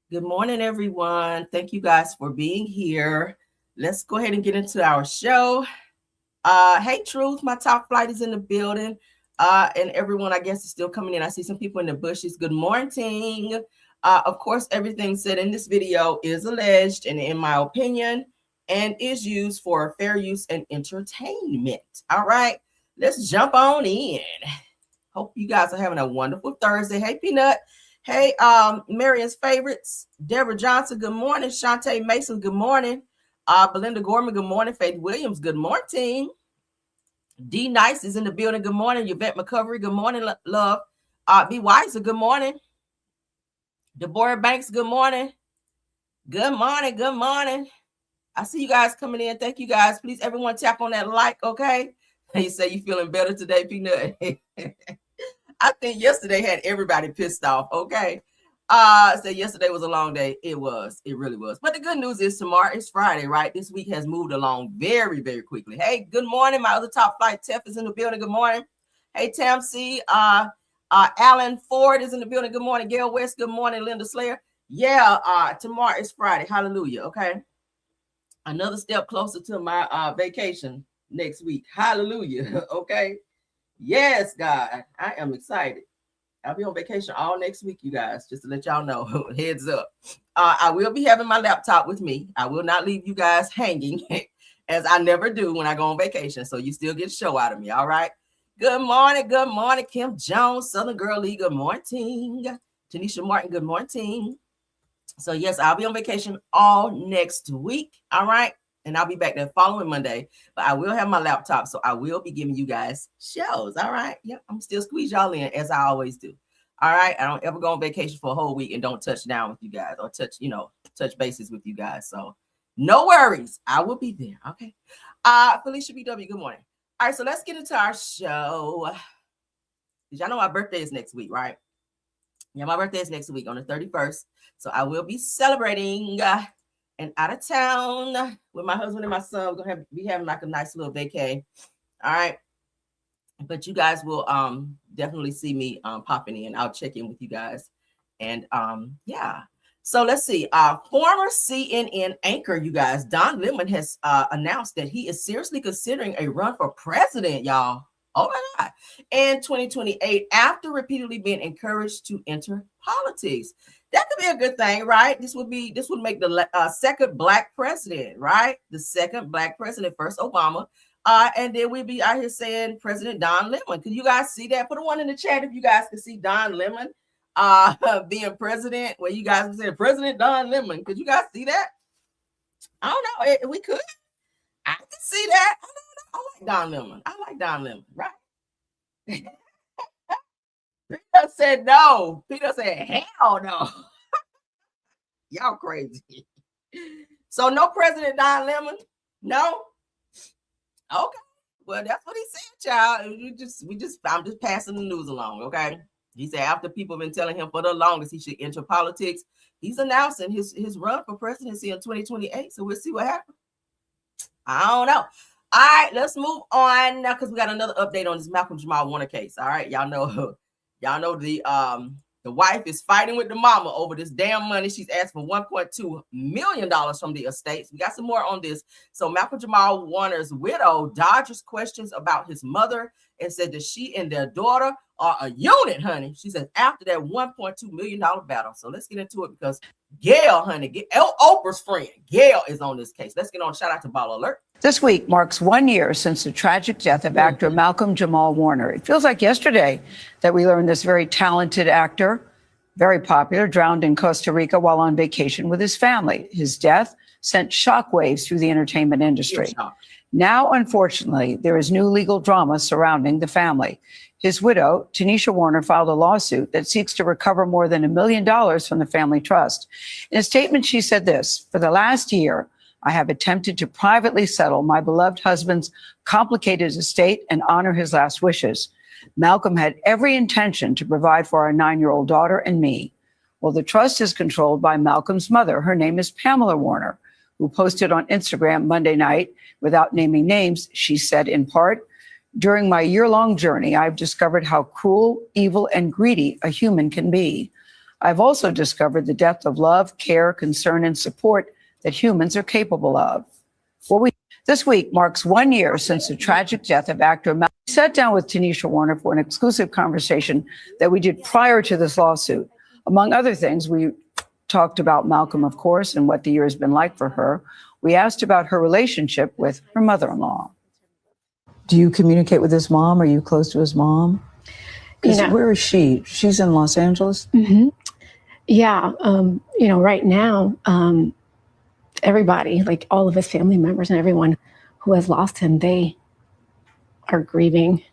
Good morning, everyone. Thank you guys for being here. Let's go ahead and get into our show. Hey, Truth, my top flight is in the building. And everyone, I guess, is still coming in. I see some people in the bushes. Good morning. Of course, everything said in this video is alleged and in my opinion and is used for fair use and entertainment. All right, let's jump on in. Hope you guys are having a wonderful Thursday. Hey, Peanut. Hey, Marion's favorites. Deborah Johnson, good morning. Shantae Mason, good morning. Belinda Gorman, good morning. Faith Williams, good morning. D Nice is in the building. Good morning. Yvette McCovery, good morning, love. B Weiser, good morning. Deborah Banks, good morning. Good morning. Good morning. I see you guys coming in. Thank you guys. Please, everyone, tap on that like, okay? You say you feeling better today, Peanut. I think yesterday had everybody pissed off, okay? So yesterday was a long day. It was. It really was. But the good news is tomorrow is Friday, right? This week has moved along very, very quickly. Hey, good morning. My other top flight, Tef, is in the building. Good morning. Hey, Tam C. Alan Ford is in the building. Good morning. Gail West, good morning. Linda Slayer. Yeah, tomorrow is Friday. Hallelujah, okay? Another step closer to my vacation next week. Hallelujah, okay? Yes, God, I am excited. I'll be on vacation all next week, you guys, just to let y'all know. Heads up. I will be having my laptop with me. I will not leave you guys hanging as I never do when I go on vacation. So you still get a show out of me, all right? Good morning. Good morning, Kim Jones, Southern Girl League. Good morning. Tanisha Martin, good morning. So, yes, I'll be on vacation all next week, all right? And I'll be back the following Monday, but I will have my laptop, so I will be giving you guys shows. All right. Yep. I'm still squeeze y'all in as I always do. All right. I don't ever go on vacation for a whole week and don't touch down with you guys or touch bases with you guys. So no worries. I will be there. Okay. Felicia BW, good morning. All right. So let's get into our show. Did y'all know my birthday is next week, right? Yeah, my birthday is next week on the 31st. So I will be celebrating and out of town with my husband and my son. We're gonna be having like a nice little vacay. All right. But you guys will definitely see me popping in. I'll check in with you guys. And yeah. So let's see. Former CNN anchor, you guys, Don Lemon has announced that he is seriously considering a run for president, y'all. Oh my God. In 2028, after repeatedly being encouraged to enter politics. That could be a good thing, right? This would make the second black president, right? The second black president, first Obama. And then we'd be out here saying President Don Lemon. Can you guys see that? Put a one in the chat if you guys can see Don Lemon being president. Where you guys would say President Don Lemon. Could you guys see that? I don't know. We could. I can see that. I like Don Lemon. I like Don Lemon, right? Peter said no. Peter said, hell no. Y'all crazy. So no President Don Lemon? No? Okay. Well, that's what he said, child. I'm just passing the news along, okay? He said after people have been telling him for the longest he should enter politics, he's announcing his run for presidency in 2028. So we'll see what happens. I don't know. All right, let's move on now because we got another update on this Malcolm Jamal Warner case. All right, y'all know the wife is fighting with the mama over this damn money. She's asked for $1.2 million from the estates. We got some more on this. So Malcolm Jamal Warner's widow dodges questions about his mother and said that she and their daughter are a unit, honey. She says after that $1.2 million battle. So let's get into it because Gail, honey, Oprah's friend, Gail is on this case. Let's get on. Shout out to Ball Alert. This week marks 1 year since the tragic death of actor Malcolm Jamal Warner. It feels like yesterday that we learned this very talented actor, very popular, drowned in Costa Rica while on vacation with his family. His death sent shockwaves through the entertainment industry. Now, unfortunately, there is new legal drama surrounding the family. His widow, Tanisha Warner, filed a lawsuit that seeks to recover more than $1 million from the family trust. In a statement, she said this: "For the last year, I have attempted to privately settle my beloved husband's complicated estate and honor his last wishes. Malcolm had every intention to provide for our 9-year-old daughter and me. Well, the trust is controlled by Malcolm's mother. Her name is Pamela Warner, who posted on Instagram Monday night, without naming names. She said, in part, during my year-long journey, I've discovered how cruel, evil, and greedy a human can be. I've also discovered the depth of love, care, concern, and support that humans are capable of. This week marks 1 year since the tragic death of actor Malcolm. We sat down with Tanisha Warner for an exclusive conversation that we did prior to this lawsuit. Among other things, we talked about Malcolm, of course, and what the year has been like for her. We asked about her relationship with her mother-in-law. Do you communicate with his mom? Are you close to his mom? Where is she? She's in Los Angeles? Mm-hmm. Yeah. Right now, everybody, like all of his family members and everyone who has lost him, they are grieving.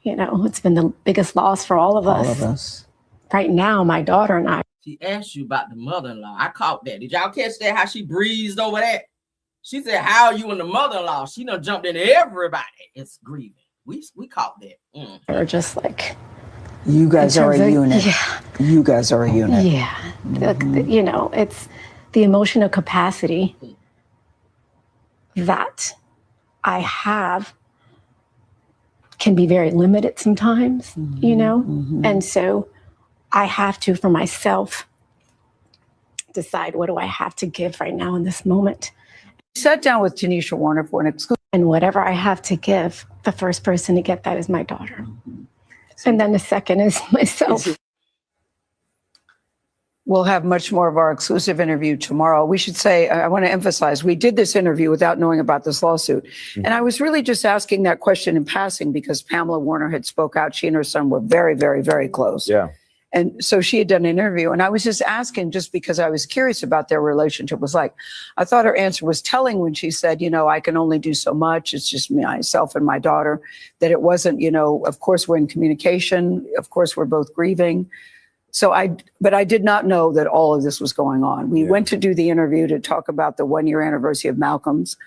It's been the biggest loss for all of us. Right now, my daughter and I. She asked you about the mother-in-law. I caught that. Did y'all catch that? How she breezed over that? She said, "How are you and the mother-in-law?" She done jumped into everybody. It's grieving. We caught that. They're just like, you guys are a unit. Yeah. You guys are a unit. Yeah. Mm-hmm. It's the emotional capacity that I have can be very limited sometimes, Mm-hmm. And so I have to, for myself, decide what do I have to give right now in this moment. I sat down with Tanisha Warner for an exclusive. And whatever I have to give, the first person to get that is my daughter. And then the second is myself. We'll have much more of our exclusive interview tomorrow. We should say, I want to emphasize, we did this interview without knowing about this lawsuit. Mm-hmm. And I was really just asking that question in passing because Pamela Warner had spoke out. She and her son were very, very, very close. Yeah. And so she had done an interview. And I was just asking just because I was curious about their relationship was like. I thought her answer was telling when she said, I can only do so much. It's just myself and my daughter. That it wasn't, of course, we're in communication. Of course, we're both grieving. But I did not know that all of this was going on. We went to do the interview to talk about the 1 year anniversary of Malcolm's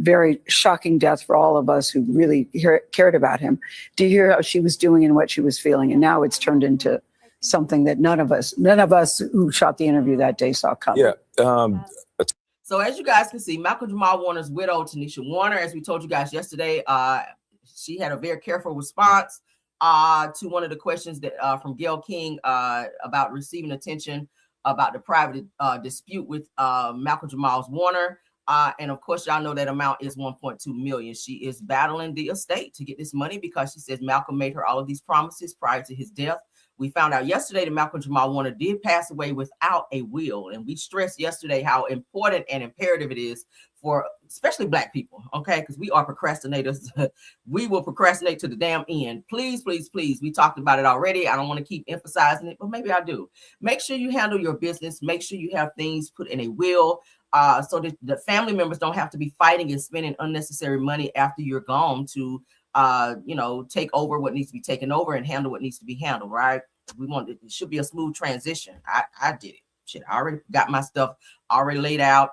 very shocking death for all of us who really cared about him, to hear how she was doing and what she was feeling. And now it's turned into something that none of us who shot the interview that day saw coming. Yeah. So as you guys can see, Malcolm Jamal Warner's widow, Tanisha Warner, as we told you guys yesterday, she had a very careful response to one of the questions that from Gayle King about receiving attention about the private dispute with Malcolm Jamal Warner. And of course, y'all know that amount is $1.2 million. She is battling the estate to get this money because she says Malcolm made her all of these promises prior to his death. We found out yesterday that Malcolm Jamal Warner did pass away without a will. And we stressed yesterday how important and imperative it is for especially Black people, okay? Because we are procrastinators. We will procrastinate to the damn end. Please, please, please. We talked about it already. I don't want to keep emphasizing it, but maybe I do. Make sure you handle your business. Make sure you have things put in a will so that the family members don't have to be fighting and spending unnecessary money after you're gone to take over what needs to be taken over and handle what needs to be handled, right? It should be a smooth transition. I did it. Shit, I already got my stuff already laid out,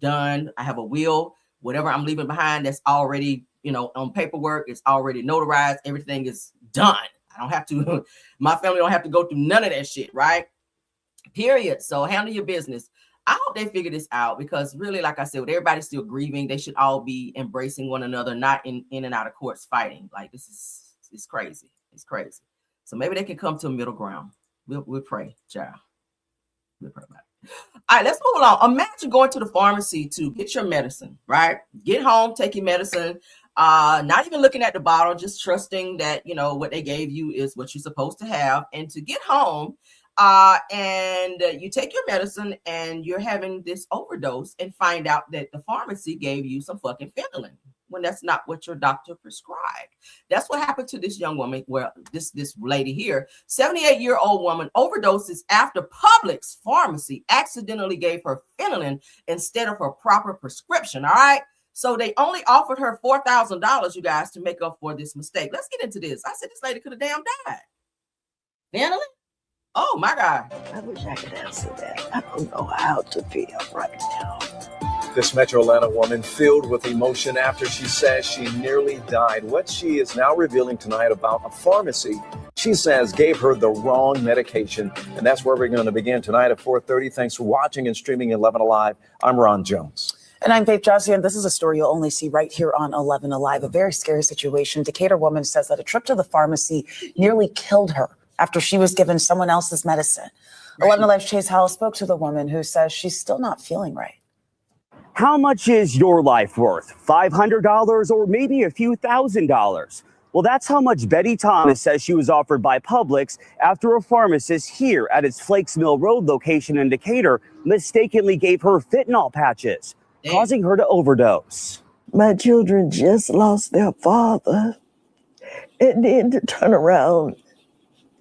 done. I have a will. Whatever I'm leaving behind, that's already, on paperwork. It's already notarized. Everything is done. I don't have to, my family don't have to go through none of that shit, right? Period. So handle your business. I hope they figure this out because really, like I said, with everybody still grieving, they should all be embracing one another, not in and out of courts fighting. Like it's crazy. It's crazy. So maybe they can come to a middle ground. We'll pray, child. We'll pray about it. All right, let's move along. Imagine going to the pharmacy to get your medicine, right? Get home, take your medicine, not even looking at the bottle, just trusting that, what they gave you is what you're supposed to have. And to get home, and you take your medicine and you're having this overdose and find out that the pharmacy gave you some fucking fentanyl when that's not what your doctor prescribed. That's what happened to this young woman. Well, this lady here, 78-year-old woman overdoses after Publix pharmacy accidentally gave her fentanyl instead of her proper prescription. All right. So they only offered her $4,000, you guys, to make up for this mistake. Let's get into this. I said this lady could have damn died. Fentanyl? Oh my God. I wish I could answer that. I don't know how to feel right now. This Metro Atlanta woman filled with emotion after she says she nearly died. What she is now revealing tonight about a pharmacy she says gave her the wrong medication. And that's where we're going to begin tonight at 4:30. Thanks for watching and streaming 11 Alive. I'm Ron Jones. And I'm Faith Johnson, and this is a story you'll only see right here on 11 Alive. A very scary situation. Decatur woman says that a trip to the pharmacy nearly killed her. after she was given someone else's medicine. 11 Life Chase Howell spoke to the woman who says she's still not feeling right. How much is your life worth? $500 or maybe a few $1,000s? Well, that's how much Betty Thomas says she was offered by Publix after a pharmacist here at its Flakes Mill Road location in Decatur mistakenly gave her fentanyl patches, causing her to overdose. My children just lost their father, and then to turn around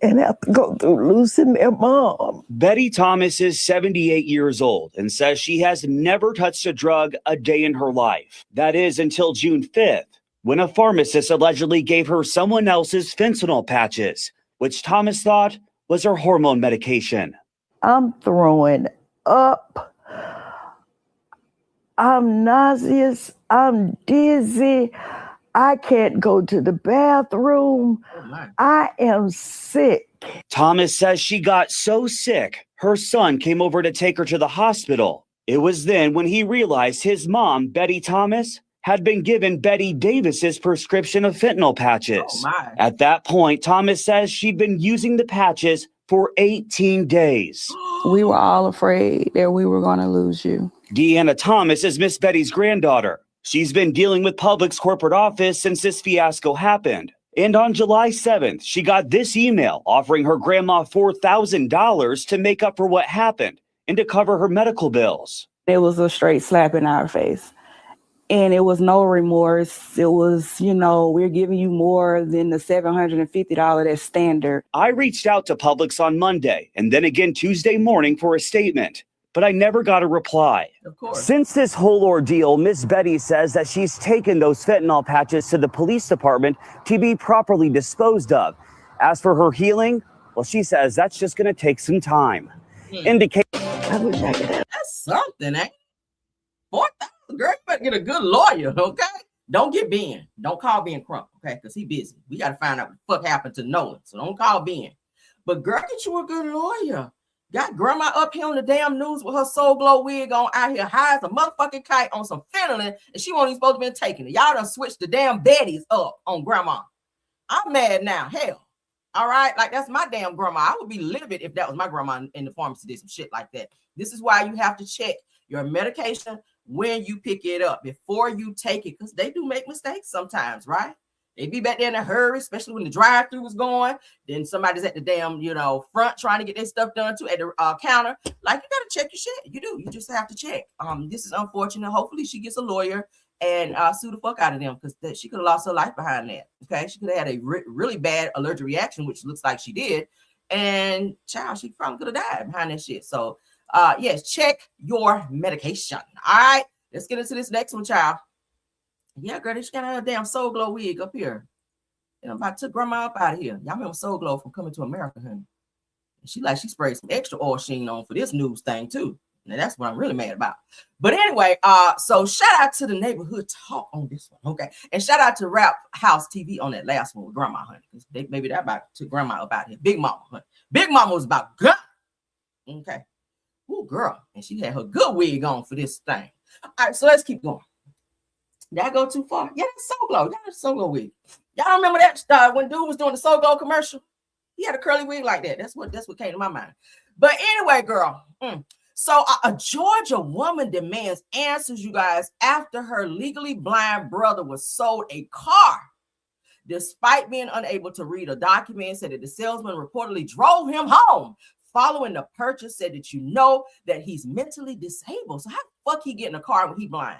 and have to go through losing their mom. Betty Thomas is 78 years old and says she has never touched a drug a day in her life. That is until June 5th, when a pharmacist allegedly gave her someone else's fentanyl patches, which Thomas thought was her hormone medication. I'm throwing up. I'm nauseous. I'm dizzy. I can't go to the bathroom. I am sick. Thomas says she got so sick, her son came over to take her to the hospital. It was then when he realized his mom, Betty Thomas, had been given Betty Davis's prescription of fentanyl patches. At that point, Thomas says she'd been using the patches for 18 days. We were all afraid that we were going to lose you. Deanna Thomas is Miss Betty's granddaughter. She's been dealing with Publix corporate office since this fiasco happened. And on July 7th, she got this email offering her grandma $4,000 to make up for what happened and to cover her medical bills. It was a straight slap in our face. And it was no remorse. It was, we're giving you more than the $750 that's standard. I reached out to Publix on Monday and then again Tuesday morning for a statement, but I never got a reply. Of course. Since this whole ordeal, Miss Betty says that she's taken those fentanyl patches to the police department to be properly disposed of. As for her healing, well, she says that's just going to take some time. I wish I could have. That's something, eh? 4,000, girl, you better get a good lawyer, okay? Don't get Ben. Don't call Ben Crump, okay? Because he busy. We got to find out what the fuck happened to Nolan. So don't call Ben. But girl, get you a good lawyer. Got grandma up here on the damn news with her Soul Glow wig on out here high as a motherfucking kite on some fentanyl, and she wasn't even supposed to be taking it. Y'all done switched the damn Betties up on grandma. I'm mad now. Hell. All right? Like, that's my damn grandma. I would be livid if that was my grandma in the pharmacy did some shit like that. This is why you have to check your medication when you pick it up before you take it, because they do make mistakes sometimes, right? They be back there in a hurry, especially when the drive-thru was going. Then somebody's at the damn, front trying to get their stuff done too at the counter. Like, you gotta check your shit. You do. You just have to check. This is unfortunate. Hopefully, she gets a lawyer and sue the fuck out of them, because she could have lost her life behind that. Okay, she could have had a really bad allergic reaction, which looks like she did, and child, she probably could have died behind that shit. So, yes, check your medication. All right, let's get into this next one, child. Yeah, girl, she got her damn Soul Glow wig up here. And I'm about to grandma up out of here. Y'all remember Soul Glow from Coming to America, honey? She sprayed some extra oil sheen on for this news thing too. Now that's what I'm really mad about. But anyway, so shout out to the neighborhood talk on this one, okay? And shout out to Rap House TV on that last one with Grandma, honey. Maybe that about to Grandma about here. Big Mama, honey. Big Mama was about gun. Okay. Ooh, girl. And she had her good wig on for this thing. All right, so let's keep going. Did I go too far? Yeah, that's Soul Glow. Yeah, that's Soul Glow wig. Y'all remember that when dude was doing the Soul Glow commercial? He had a curly wig like that. That's what came to my mind. But anyway, girl. So a Georgia woman demands answers, you guys, after her legally blind brother was sold a car. Despite being unable to read a document, said that the salesman reportedly drove him home. Following the purchase, said that he's mentally disabled. So how the fuck he get in a car when he blind?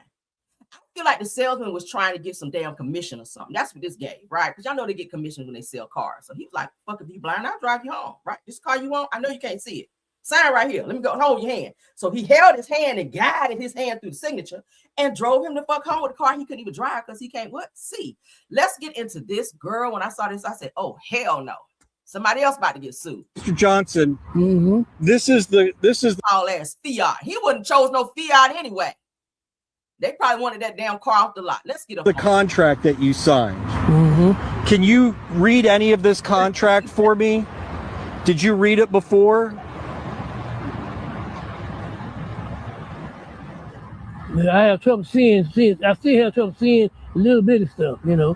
I feel like the salesman was trying to get some damn commission or something. That's what this gave, right? Because y'all know they get commission when they sell cars. So he was like, fuck, if you blind, I'll drive you home, right? This car you want, I know you can't see it. Sign right here. Let me go hold your hand. So he held his hand and guided his hand through the signature and drove him the fuck home with a car he couldn't even drive because he can't see. Let's get into this. Girl, when I saw this, I said, oh, hell no. Somebody else about to get sued. Mr. Johnson, this is the all ass Fiat. He wouldn't chose no Fiat anyway. They probably wanted that damn car off the lot. Let's get the contract that you signed. Can you read any of this contract for me? Did you read it before? I have trouble seeing. I still have trouble seeing a little bit of stuff, Well,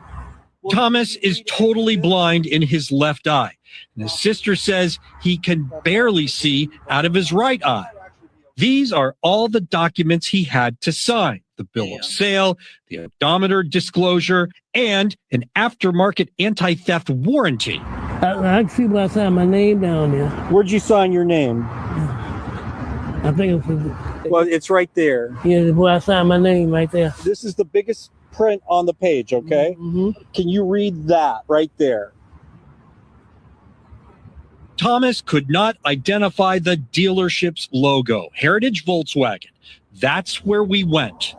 Thomas is totally blind in his left eye. And his sister says he can barely see out of his right eye. These are all the documents he had to sign: the bill of sale, the odometer disclosure, and an aftermarket anti-theft warranty. I can see where I signed my name down there. Where'd you sign your name? I think Well, it's right there. Yeah, where I signed my name right there. This is the biggest print on the page, okay? Mm-hmm. Can you read that right there? Thomas could not identify the dealership's logo, Heritage Volkswagen. That's where we went.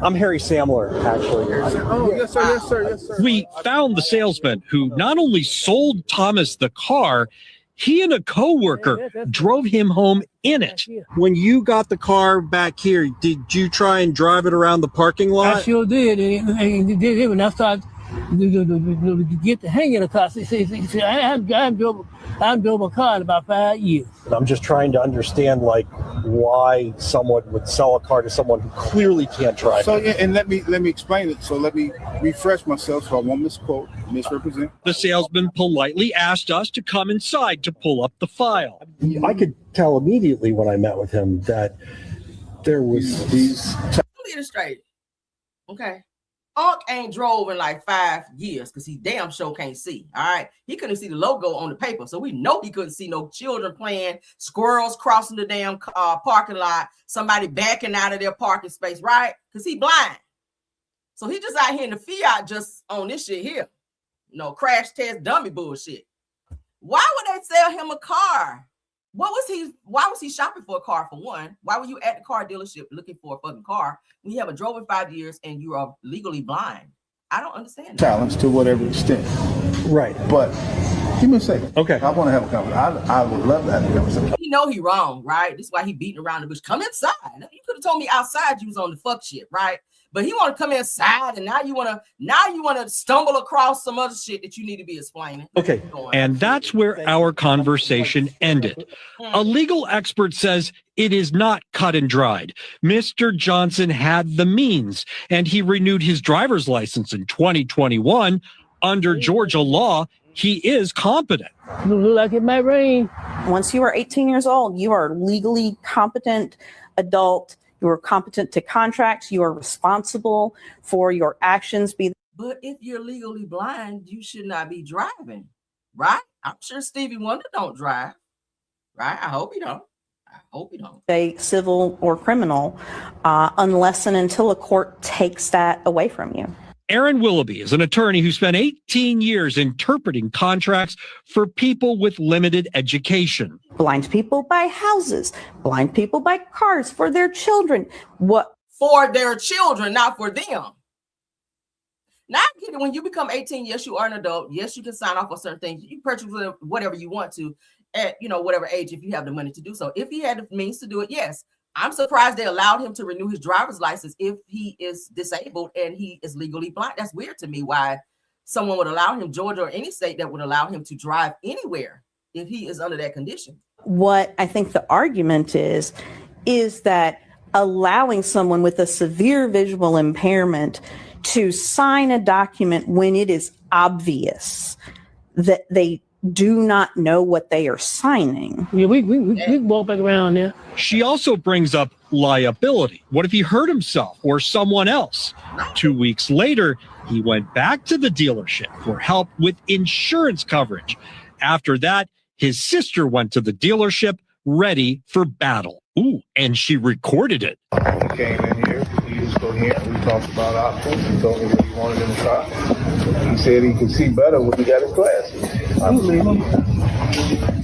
I'm Harry Samler, actually. Oh, yes, sir, yes, sir, yes, sir. We found the salesman who not only sold Thomas the car, he and a coworker drove him home in it. When you got the car back here, did you try and drive it around the parking lot? I sure did. And when I started to get the hang of the car, see, I drove a car in about 5 years. I'm just trying to understand, like, why someone would sell a car to someone who clearly can't drive. So, yeah, and let me explain it. So let me refresh myself so I won't misrepresent. The salesman politely asked us to come inside to pull up the file. I could tell immediately when I met with him that there was these. Get it straight. Okay. Unc ain't drove in like 5 years because he damn sure can't see. All right. He couldn't see the logo on the paper. So we know he couldn't see no children playing, squirrels crossing the damn parking lot, somebody backing out of their parking space, right? Because he blind. So he just out here in the Fiat just on this shit here. No crash test dummy bullshit. Why would they sell him a car? Why was he shopping for a car, for one? Why were you at the car dealership looking for a fucking car when you haven't drove in 5 years and you are legally blind? I don't understand that. Challenge to whatever extent. Right. But give me a second. Okay. I want to have a conversation. I would love to have a conversation. You know he wrong, right? This is why he beating around the bush. Come inside. You could have told me outside you was on the fuck shit, right? But he want to come inside, and now you want to stumble across some other shit that you need to be explaining. Okay. And that's where our conversation ended. A legal expert says it is not cut and dried. Mr. Johnson had the means, and he renewed his driver's license in 2021. Under Georgia law, he is competent. Look like it might rain. Once you are 18 years old, you are legally competent adult. You are competent to contract. You are responsible for your actions. But if you're legally blind, you should not be driving, right? I'm sure Stevie Wonder don't drive, right? I hope he don't. A civil or criminal, unless and until a court takes that away from you. Aaron Willoughby is an attorney who spent 18 years interpreting contracts for people with limited education. Blind people buy houses. Blind people buy cars for their children. What? For their children, not for them. Now, I get it. When you become 18, yes, you are an adult. Yes, you can sign off on certain things. You purchase whatever you want to at, whatever age, if you have the money to do so. If he had the means to do it, yes. I'm surprised they allowed him to renew his driver's license if he is disabled and he is legally blind. That's weird to me why someone would allow him, Georgia or any state that would allow him to drive anywhere if he is under that condition. What I think the argument is that allowing someone with a severe visual impairment to sign a document when it is obvious that they do not know what they are signing. Yeah, we walk back around there. She also brings up liability. What if he hurt himself or someone else? 2 weeks later, he went back to the dealership for help with insurance coverage. After that, his sister went to the dealership ready for battle. Ooh, and she recorded it. He came in here. He was coherent. We talked about options. He told me what he wanted in the car. He said he could see better when he got his glasses. I believe him.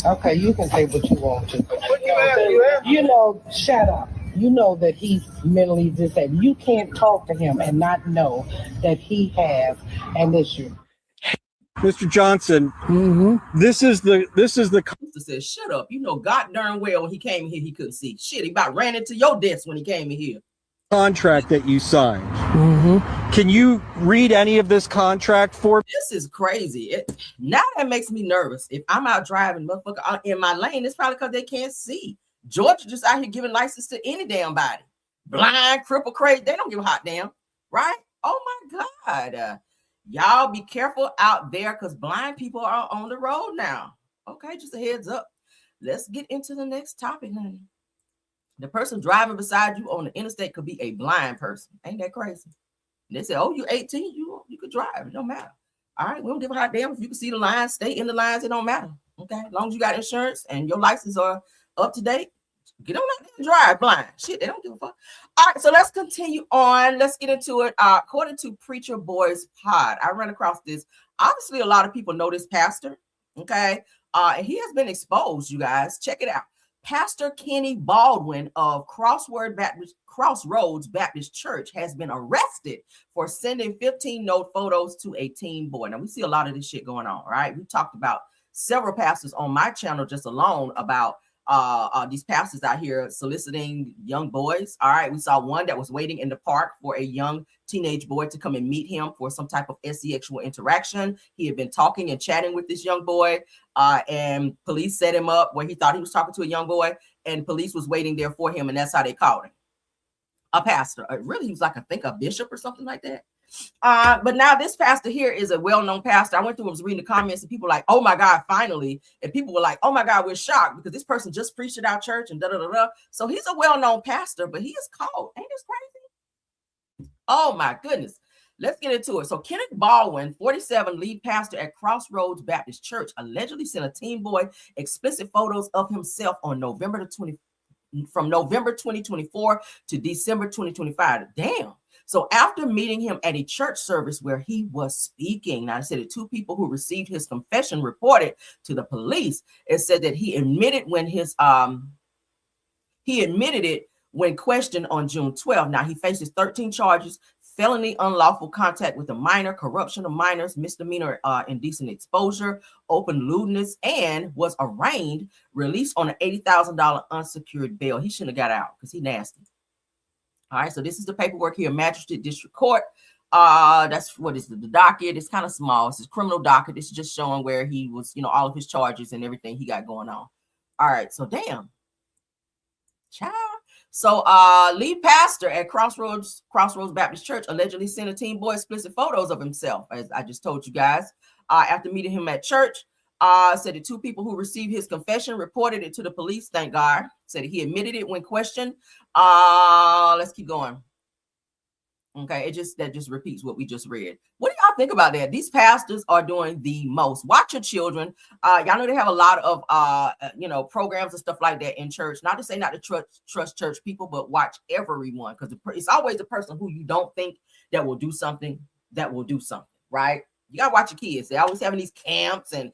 Okay, you can say what you want to. Shut up. You know that he's mentally disabled. You can't talk to him and not know that he has an issue. Mr. Johnson, this is the said, shut up. God darn well when he came in here, he couldn't see. Shit, he about ran into your desk when he came in here. contract that you signed. Can you read any of this contract for me? This is crazy. Now that makes me nervous. If I'm out driving, motherfucker, in my lane, it's probably because they can't see. Georgia just out here giving license to any damn body. Blind, cripple, crazy. They don't give a hot damn, right? Oh my God. Y'all be careful out there because blind people are on the road now. Okay, just a heads up. Let's get into the next topic, honey. The person driving beside you on the interstate could be a blind person. Ain't that crazy? And they say, oh, you're 18, you could drive. It don't matter. All right, we don't give a hot damn if you can see the lines, stay in the lines, it don't matter. Okay, as long as you got insurance and your license are up to date, get on out there and drive blind. Shit, they don't give a fuck. All right, so let's continue on. Let's get into it. According to Preacher Boys Pod, I ran across this. Obviously, a lot of people know this pastor. Okay, and he has been exposed. You guys, check it out. Pastor Kenny Baldwin of Crossroads Baptist Church has been arrested for sending 15 note photos to a teen boy. Now, we see a lot of this shit going on, right? We talked about several pastors on my channel just alone about these pastors out here soliciting young boys. All right, we saw one that was waiting in the park for a young teenage boy to come and meet him for some type of sexual interaction. He had been talking and chatting with this young boy, and police set him up where he thought he was talking to a young boy, and police was waiting there for him, and that's how they caught him. A pastor, really, he was like, I think a bishop or something like that. But now this pastor here is a well-known pastor. I went through and was reading the comments, and people were like, oh my God, finally. And people were like, oh my God, we're shocked because this person just preached at our church and da-da-da-da. So he's a well-known pastor, but he is called. Ain't this crazy? Oh my goodness. Let's get into it. So Kenneth Baldwin, 47, lead pastor at Crossroads Baptist Church, allegedly sent a teen boy explicit photos of himself on from November 2024 to December 2025. Damn. So after meeting him at a church service where he was speaking, now I said that two people who received his confession reported to the police. It said that he admitted it when questioned on June 12th. Now he faces 13 charges: felony unlawful contact with a minor, corruption of minors, misdemeanor indecent exposure, open lewdness, and was arraigned, released on an $80,000 unsecured bail. He shouldn't have got out because he nasty. All right, so this is the paperwork here, Magistrate District Court. That's what is the docket. It's kind of small. It's his criminal docket. This is just showing where he was, all of his charges and everything he got going on. All right, so damn. Child. So lead pastor at Crossroads Baptist Church allegedly sent a teen boy explicit photos of himself, as I just told you guys. After meeting him at church, said the two people who received his confession reported it to the police. Thank God. Said he admitted it when questioned. Let's keep going. Okay, that just repeats what we just read. What do y'all think about that? These pastors are doing the most. Watch your children. Y'all know they have a lot of programs and stuff like that in church. Not to say not to trust church people, but watch everyone, because it's always the person who you don't think that will do something, right? You gotta watch your kids. They always having these camps and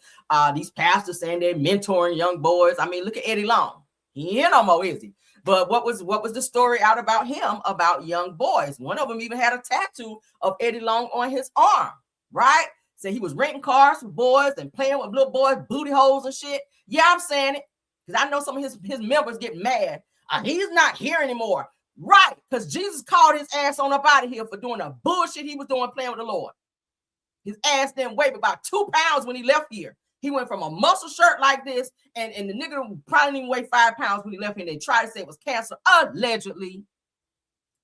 these pastors saying they're mentoring young boys. I mean, look at Eddie Long. He ain't no more, is he? But what was the story out about him, about young boys? One of them even had a tattoo of Eddie Long on his arm, right? So he was renting cars for boys and playing with little boys' booty holes and shit. Yeah, I'm saying it because I know some of his members get mad. He's not here anymore, right? Because Jesus called his ass on up out of here for doing the bullshit he was doing playing with the Lord. His ass didn't weigh about 2 pounds when he left here. He went from a muscle shirt like this, and the nigga probably didn't even weigh 5 pounds when he left here. They tried to say it was cancer, allegedly.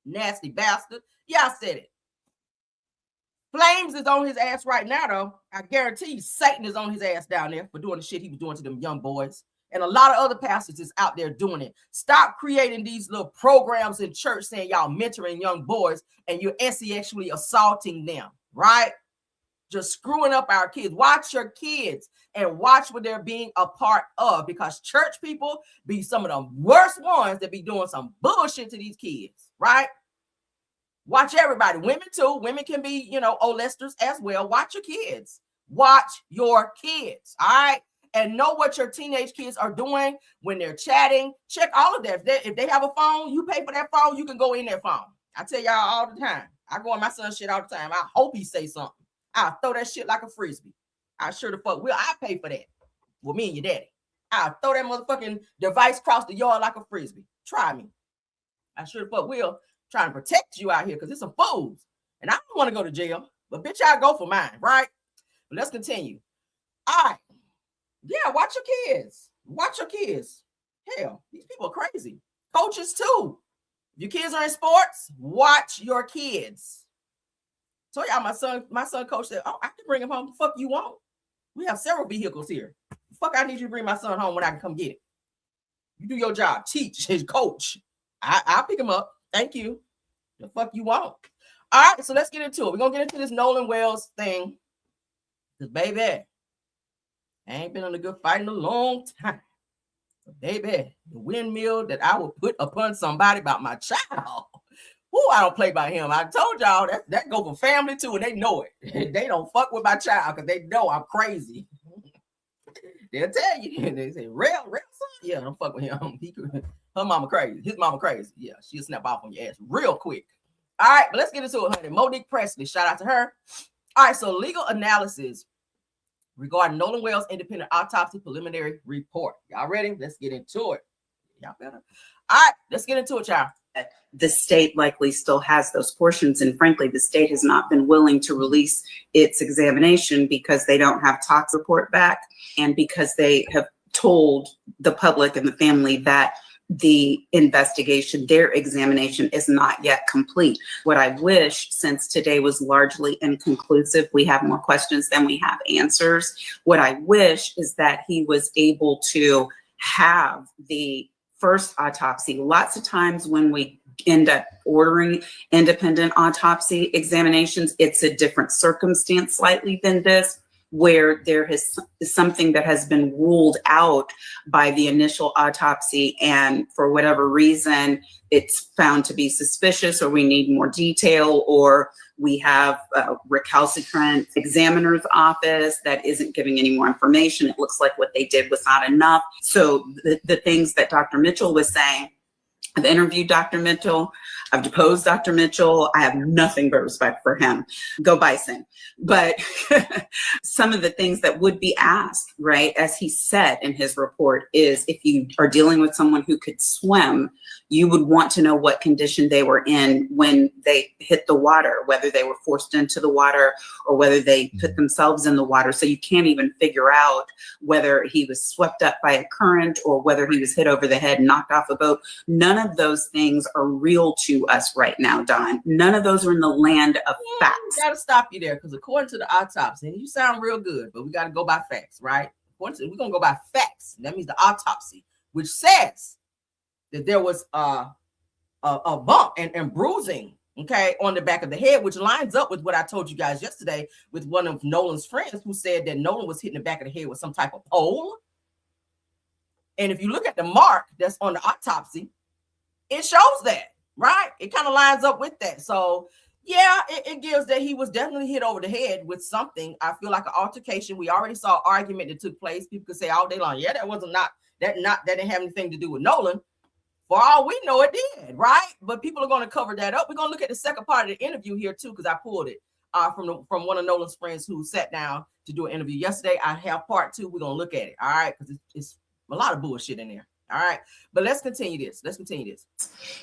Nasty bastard. Yeah, I said it. Flames is on his ass right now, though. I guarantee you Satan is on his ass down there for doing the shit he was doing to them young boys. And a lot of other pastors is out there doing it. Stop creating these little programs in church saying y'all mentoring young boys and you're sexually assaulting them, right? Just screwing up our kids. Watch your kids and watch what they're being a part of, because church people be some of the worst ones that be doing some bullshit to these kids, right? Watch everybody. Women too. Women can be, molesters as well. Watch your kids. Watch your kids, all right? And know what your teenage kids are doing when they're chatting. Check all of that. If they have a phone, you pay for that phone, you can go in their phone. I tell y'all all the time. I go on my son's shit all the time. I hope he say something. I'll throw that shit like a frisbee. I sure the fuck will. I pay for that. Well, me and your daddy. I'll throw that motherfucking device across the yard like a frisbee. Try me. I sure the fuck will. Trying to protect you out here because it's some fools. And I don't want to go to jail. But bitch, I'll go for mine, right? But let's continue. All right. Yeah, watch your kids. Watch your kids. Hell, these people are crazy. Coaches too. If your kids are in sports, watch your kids. So y'all, my son coach said, "Oh, I can bring him home. The fuck you want? We have several vehicles here. The fuck, I need you to bring my son home when I can come get it. You do your job, teach his coach. I'll pick him up. Thank you. The fuck you want? All right, so let's get into it. We're gonna get into this Nolan Wells thing. Because baby, I ain't been on a good fight in a long time. But baby, the windmill that I will put upon somebody about my child. Who I don't play by him. I told y'all that go for family too, and they know it. They don't fuck with my child because they know I'm crazy. They'll tell you. They say, real son? Yeah, don't fuck with him. Her mama crazy. His mama crazy. Yeah, she'll snap off on your ass real quick. All right, but let's get into it, honey. Monique Presley, shout out to her. All right, so legal analysis regarding Nolan Wells' independent autopsy preliminary report. Y'all ready? Let's get into it. Y'all better. All right, let's get into it, y'all. The state likely still has those portions. And frankly, the state has not been willing to release its examination because they don't have tox report back and because they have told the public and the family that the investigation, their examination is not yet complete. What I wish, since today was largely inconclusive, we have more questions than we have answers. What I wish is that he was able to have the first autopsy. Lots of times when we end up ordering independent autopsy examinations, it's a different circumstance slightly than this, where there is something that has been ruled out by the initial autopsy, and for whatever reason, it's found to be suspicious, or we need more detail, or we have a recalcitrant examiner's office that isn't giving any more information. It looks like what they did was not enough. So the things that Dr. Mitchell was saying, I've interviewed Dr. Mitchell. I've deposed Dr. Mitchell. I have nothing but respect for him. Go Bison. But some of the things that would be asked, right, as he said in his report, is if you are dealing with someone who could swim, you would want to know what condition they were in when they hit the water, whether they were forced into the water or whether they put themselves in the water. So you can't even figure out whether he was swept up by a current or whether he was hit over the head, knocked off a boat. None of those things are real to us right now, Don. None of those are in the land of facts. We got to stop you there because according to the autopsy, and you sound real good, but we got to go by facts, right? We're going to go by facts. That means the autopsy, which says that there was a bump and bruising, okay, on the back of the head, which lines up with what I told you guys yesterday with one of Nolan's friends who said that Nolan was hitting the back of the head with some type of pole. And if you look at the mark that's on the autopsy, it shows that, right? It kind of lines up with that. So yeah, it gives that he was definitely hit over the head with something. I feel like an altercation. We already saw an argument that took place. People could say all day long, yeah, that didn't have anything to do with Nolan. For all we know, it did, right? But people are going to cover that up. We're going to look at the second part of the interview here too, because I pulled it from one of Nolan's friends who sat down to do an interview yesterday. I have part two. We're going to look at it, all right? Because it's a lot of bullshit in there. All right, but let's continue this.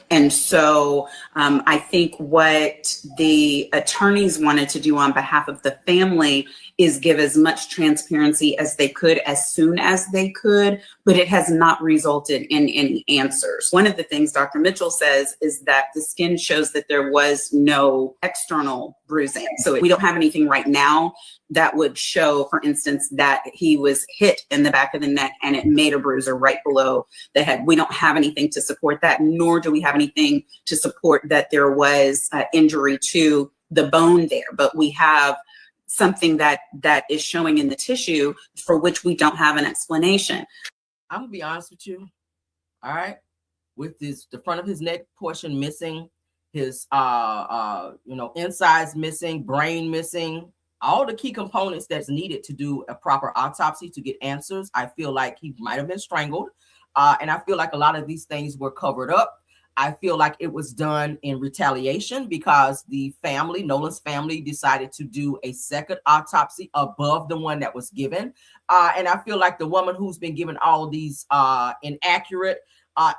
And so I think what the attorneys wanted to do on behalf of the family is give as much transparency as they could as soon as they could, but it has not resulted in any answers. One of the things Dr. Mitchell says is that the skin shows that there was no external bruising. So we don't have anything right now that would show, for instance, that he was hit in the back of the neck and it made a bruiser right below the head. We don't have anything to support that, nor do we have anything to support that there was injury to the bone there. But we have something that is showing in the tissue for which we don't have an explanation. I'm gonna be honest with you. All right, with the front of his neck portion missing, his insides missing, brain missing, all the key components that's needed to do a proper autopsy to get answers. I feel like he might have been strangled. And I feel like a lot of these things were covered up. I feel like it was done in retaliation because the family, Nolan's family, decided to do a second autopsy above the one that was given. And I feel like the woman who's been given all these inaccurate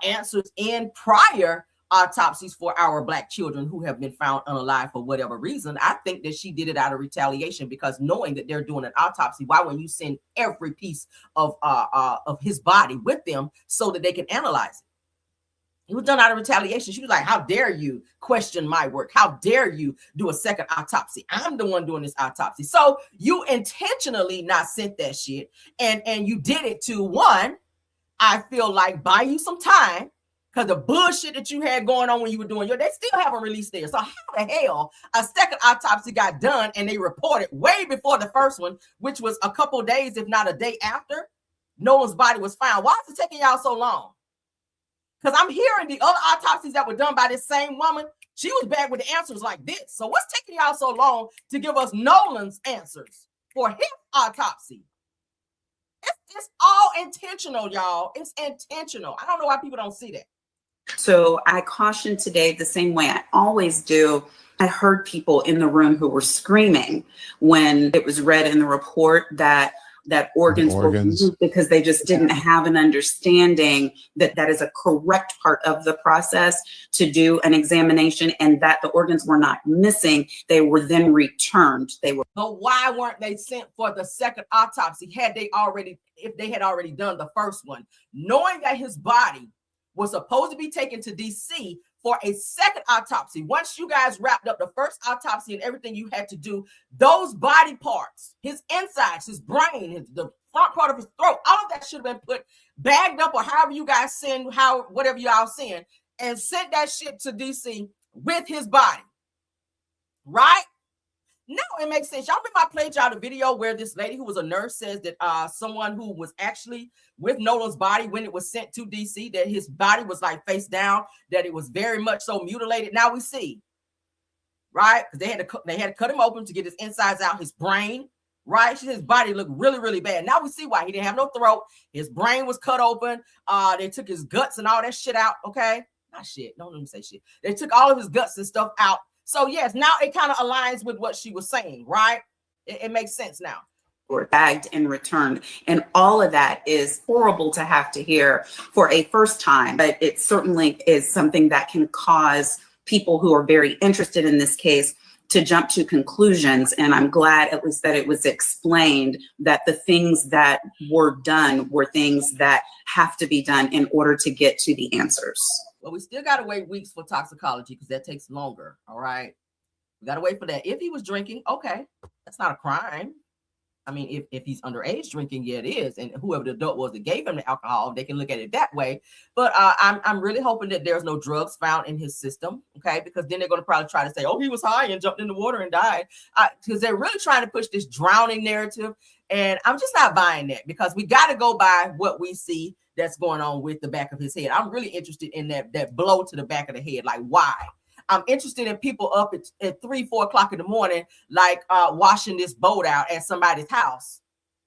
answers in prior autopsies for our Black children who have been found unalive for whatever reason, I think that she did it out of retaliation because knowing that they're doing an autopsy, why wouldn't you send every piece of his body with them so that they can analyze it? It was done out of retaliation. She was like, how dare you question my work? How dare you do a second autopsy? I'm the one doing this autopsy. So you intentionally not sent that shit. And you did it to, one, I feel like, buy you some time, because the bullshit that you had going on when you were doing they still haven't released theirs. So how the hell a second autopsy got done and they reported way before the first one, which was a couple days, if not a day after Nolan's body was found? Why is it taking y'all so long? Because I'm hearing the other autopsies that were done by this same woman, she was back with the answers like this. So what's taking y'all so long to give us Nolan's answers for his autopsy? It's all intentional, y'all. It's intentional. I don't know why people don't see that. So I cautioned today the same way I always do. I heard people in the room who were screaming when it was read in the report that organs were removed because they just didn't have an understanding that that is a correct part of the process to do an examination, and that the organs were not missing. They were then returned. But why weren't they sent for the second autopsy if they had already done the first one, knowing that his body was supposed to be taken to DC for a second autopsy? Once you guys wrapped up the first autopsy and everything you had to do, those body parts, his insides, his brain, the front part of his throat, all of that should have been bagged up, or however you guys send, whatever y'all send, and sent that shit to DC with his body. Right? No, it makes sense. Y'all remember I played y'all the video where this lady who was a nurse says that someone who was actually with Nolan's body when it was sent to DC, that his body was like face down, that it was very much so mutilated. Now we see, right? Because they had to cut him open to get his insides out, his brain, right? His body looked really, really bad. Now we see why. He didn't have no throat. His brain was cut open. They took his guts and all that shit out. Okay, not shit. Don't let me say shit. They took all of his guts and stuff out. So yes, now it kind of aligns with what she was saying, right? It makes sense now. Were bagged and returned. And all of that is horrible to have to hear for a first time, but it certainly is something that can cause people who are very interested in this case to jump to conclusions. And I'm glad at least that it was explained that the things that were done were things that have to be done in order to get to the answers. Well, we still got to wait weeks for toxicology because that takes longer. All right. We got to wait for that. If he was drinking, okay, that's not a crime. I mean, if he's underage drinking, yeah, it is. And whoever the adult was that gave him the alcohol, they can look at it that way. But I'm really hoping that there's no drugs found in his system, okay? Because then they're going to probably try to say, oh, he was high and jumped in the water and died. Because they're really trying to push this drowning narrative. And I'm just not buying that, because we got to go by what we see that's going on with the back of his head. I'm really interested in that blow to the back of the head. Like, why? I'm interested in people up at 3, 4 o'clock in the morning, like washing this boat out at somebody's house,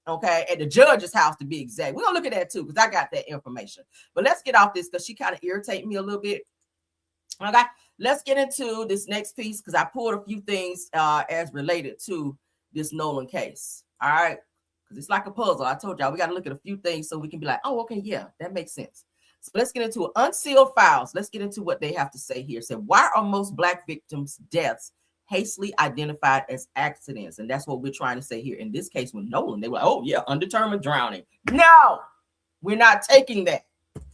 okay? At the judge's house, to be exact. We're going to look at that too, because I got that information. But let's get off this, because she kind of irritated me a little bit. Okay, let's get into this next piece, because I pulled a few things as related to this Nolan case, all right? Because it's like a puzzle. I told y'all we got to look at a few things so we can be like, oh, okay, yeah, that makes sense. So let's get into unsealed files. Let's get into what they have to say here. So why are most Black victims' deaths hastily identified as accidents? And that's what we're trying to say here. In this case with Nolan, they were like, oh, yeah, undetermined drowning. No, we're not taking that.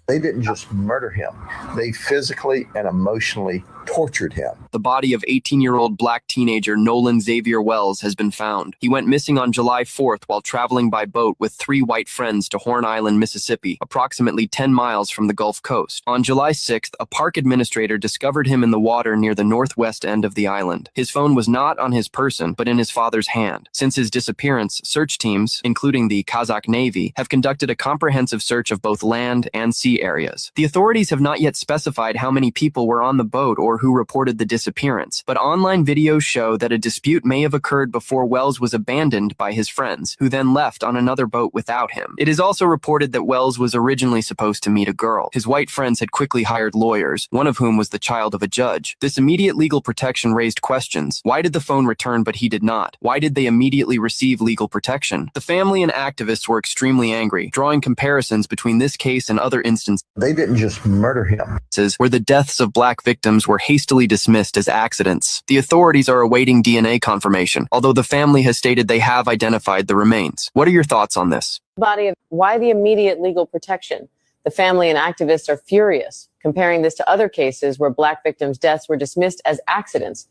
They didn't just murder him. They physically and emotionally tortured him. The body of 18-year-old Black teenager Nolan Xavier Wells has been found. He went missing on July 4th while traveling by boat with 3 white friends to Horn Island, Mississippi, approximately 10 miles from the Gulf Coast. On July 6th, a park administrator discovered him in the water near the northwest end of the island. His phone was not on his person, but in his father's hand. Since his disappearance, search teams, including the Kazakh Navy, have conducted a comprehensive search of both land and sea areas. The authorities have not yet specified how many people were on the boat or who reported the disappearance, but online videos show that a dispute may have occurred before Wells was abandoned by his friends, who then left on another boat without him. It is also reported that Wells was originally supposed to meet a girl. His white friends had quickly hired lawyers, one of whom was the child of a judge. This immediate legal protection raised questions. Why did the phone return but he did not? Why did they immediately receive legal protection? The family and activists were extremely angry, drawing comparisons between this case and other instances. They didn't just murder him. Where the deaths of Black victims were hastily dismissed as accidents. The authorities are awaiting DNA confirmation, although the family has stated they have identified the remains. What are your thoughts on this? Why the immediate legal protection? The family and activists are furious, comparing this to other cases where Black victims' deaths were dismissed as accidents.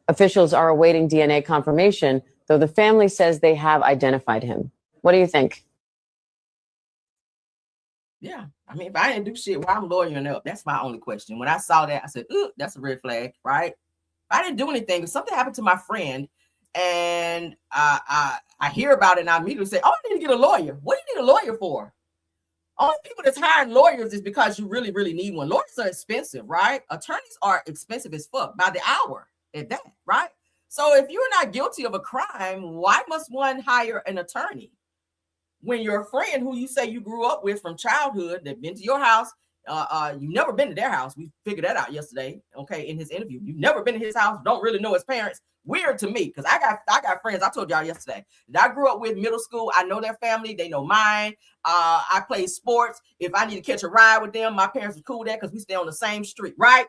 Officials are awaiting DNA confirmation, though the family says they have identified him. What do you think? Yeah. I mean, if I didn't do shit, why I'm lawyering up? That's my only question. When I saw that, I said, ooh, that's a red flag, right? If I didn't do anything, if something happened to my friend and I hear about it and I immediately say, oh, I need to get a lawyer. What do you need a lawyer for? Only people that's hiring lawyers is because you really, really need one. Lawyers are expensive, right? Attorneys are expensive as fuck by the hour at that, right? So if you're not guilty of a crime, why must one hire an attorney? When your friend who you say you grew up with from childhood, that been to your house, you've never been to their house. We figured that out yesterday, okay, in his interview. You've never been to his house, don't really know his parents. Weird to me, because I got friends, I told y'all yesterday, that I grew up with middle school. I know their family, they know mine. I played sports. If I need to catch a ride with them, my parents were cool with that because we stay on the same street, right?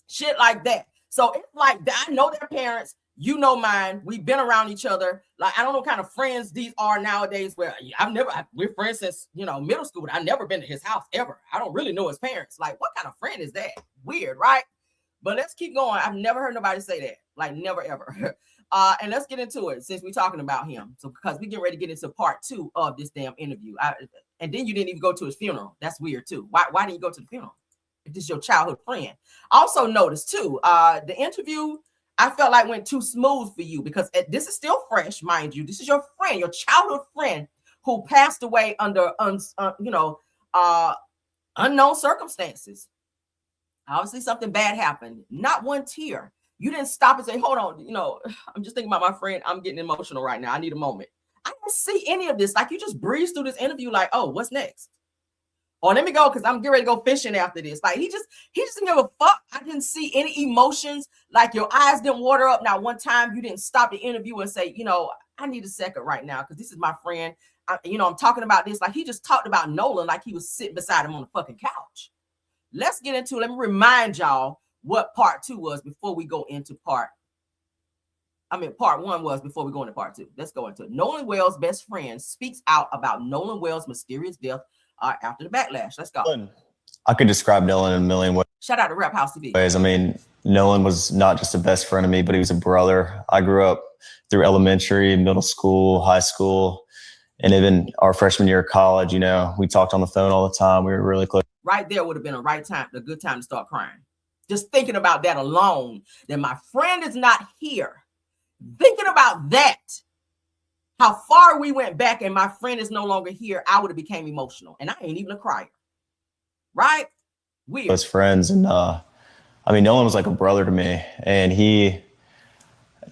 Shit like that. So it's like, I know their parents, you know mine. We've been around each other. Like, I don't know what kind of friends these are nowadays where we're friends since, middle school, but I've never been to his house ever. I don't really know his parents. Like, what kind of friend is that? Weird, right? But let's keep going. I've never heard nobody say that. Like, never, ever. And let's get into it since we're talking about him. So, because we get ready to get into part 2 of this damn interview. And then you didn't even go to his funeral. That's weird, too. Why didn't you go to the funeral? If this is your childhood friend. Also notice, too, the interview, I felt like went too smooth for you because this is still fresh, mind you. This is your friend, your childhood friend who passed away under, unknown circumstances. Obviously, something bad happened. Not one tear. You didn't stop and say, hold on, I'm just thinking about my friend. I'm getting emotional right now. I need a moment. I didn't see any of this. Like, you just breezed through this interview like, oh, what's next? Oh, let me go because I'm getting ready to go fishing after this. Like, he just didn't give a fuck. I didn't see any emotions. Like, your eyes didn't water up. Not one time you didn't stop the interview and say, I need a second right now because this is my friend. I'm talking about this. Like, he just talked about Nolan like he was sitting beside him on the fucking couch. Let's get into it. Let me remind y'all what part 2 was before we go into part 1 was before we go into part 2. Let's go into it. Nolan Wells' best friend speaks out about Nolan Wells' mysterious death after the backlash. Let's go. I could describe Nolan in a million ways. Shout out to Rap House TV. I mean, Nolan was not just a best friend of me, but he was a brother. I grew up through elementary, middle school, high school, and even our freshman year of college. We talked on the phone all the time. We were really close. Right there would have been a good time to start crying. Just thinking about that alone, that my friend is not here. Thinking about that, how far we went back and my friend is no longer here, I would have became emotional. And I ain't even a crier. Right? Weird. Close friends. And Nolan was like a brother to me. And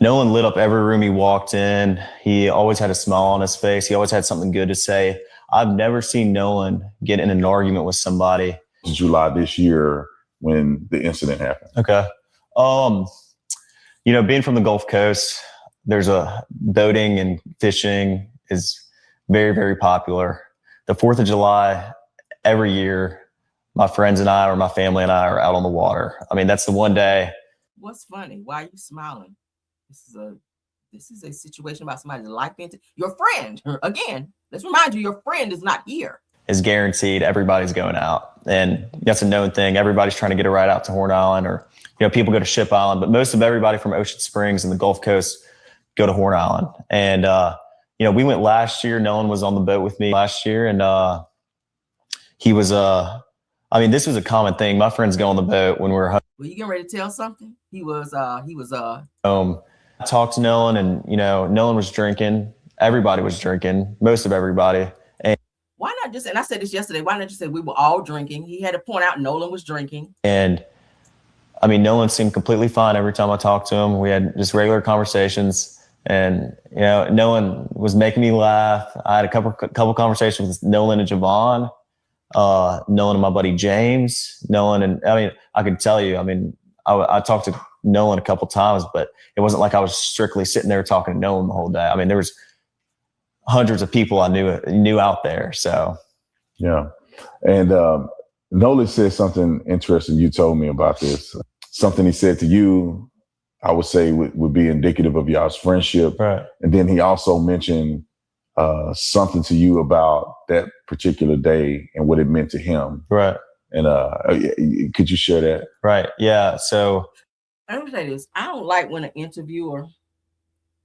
Nolan lit up every room he walked in. He always had a smile on his face. He always had something good to say. I've never seen Nolan get in an argument with somebody. July this year when the incident happened. Okay. Being from the Gulf Coast, there's boating and fishing is very, very popular. The 4th of July, every year, my friends and I, or my family and I, are out on the water. That's the one day. What's funny? Why are you smiling? This is a situation about somebody's life. Your friend, again, let's remind you, your friend is not here. Is guaranteed everybody's going out. And that's a known thing. Everybody's trying to get a ride out to Horn Island, or, people go to Ship Island, but most of everybody from Ocean Springs and the Gulf Coast go to Horn Island. And, we went last year. Nolan was on the boat with me last year. And he was, this was a common thing. My friends go on the boat when we're home. Were you getting ready to tell something? He was. I talked to Nolan, and, Nolan was drinking. Everybody was drinking, most of everybody. And why not just, and I said this yesterday, why not just say we were all drinking? He had to point out Nolan was drinking. And Nolan seemed completely fine every time I talked to him. We had just regular conversations, and, Nolan was making me laugh. I had a couple conversations with Nolan and Javon, Nolan and my buddy James, Nolan. And I could tell you, I talked to Nolan a couple times, but it wasn't like I was strictly sitting there talking to Nolan the whole day. There was hundreds of people I knew out there. So, yeah. And Nolan said something interesting. You told me about this. Something he said to you, I would say would be indicative of y'all's friendship. Right. And then he also mentioned something to you about that particular day and what it meant to him. Right. And could you share that? Right. Yeah. So I'm gonna say this. I don't like when an interviewer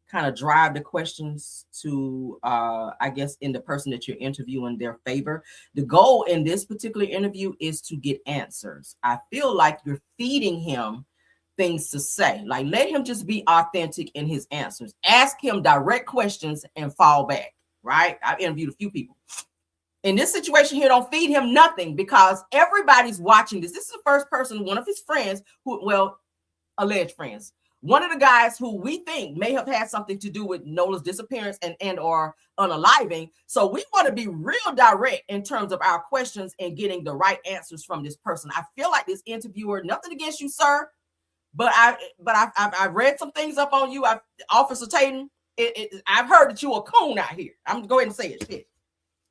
kind of drive the questions to I guess in the person that you're interviewing their favor. The goal in this particular interview is to get answers. I feel like you're feeding him things to say. Like, let him just be authentic in his answers. Ask him direct questions and fall back, right? I've interviewed a few people. In this situation here, don't feed him nothing because everybody's watching this. This is the first person, one of his friends, who, well, alleged friends, one of the guys who we think may have had something to do with Nolan's disappearance and or unaliving. So we want to be real direct in terms of our questions and getting the right answers from this person. I feel like this interviewer, nothing against you, sir, but I've read some things up on you. Officer Tatum, I've heard that you a coon out here. I'm gonna go ahead and say it. Shit.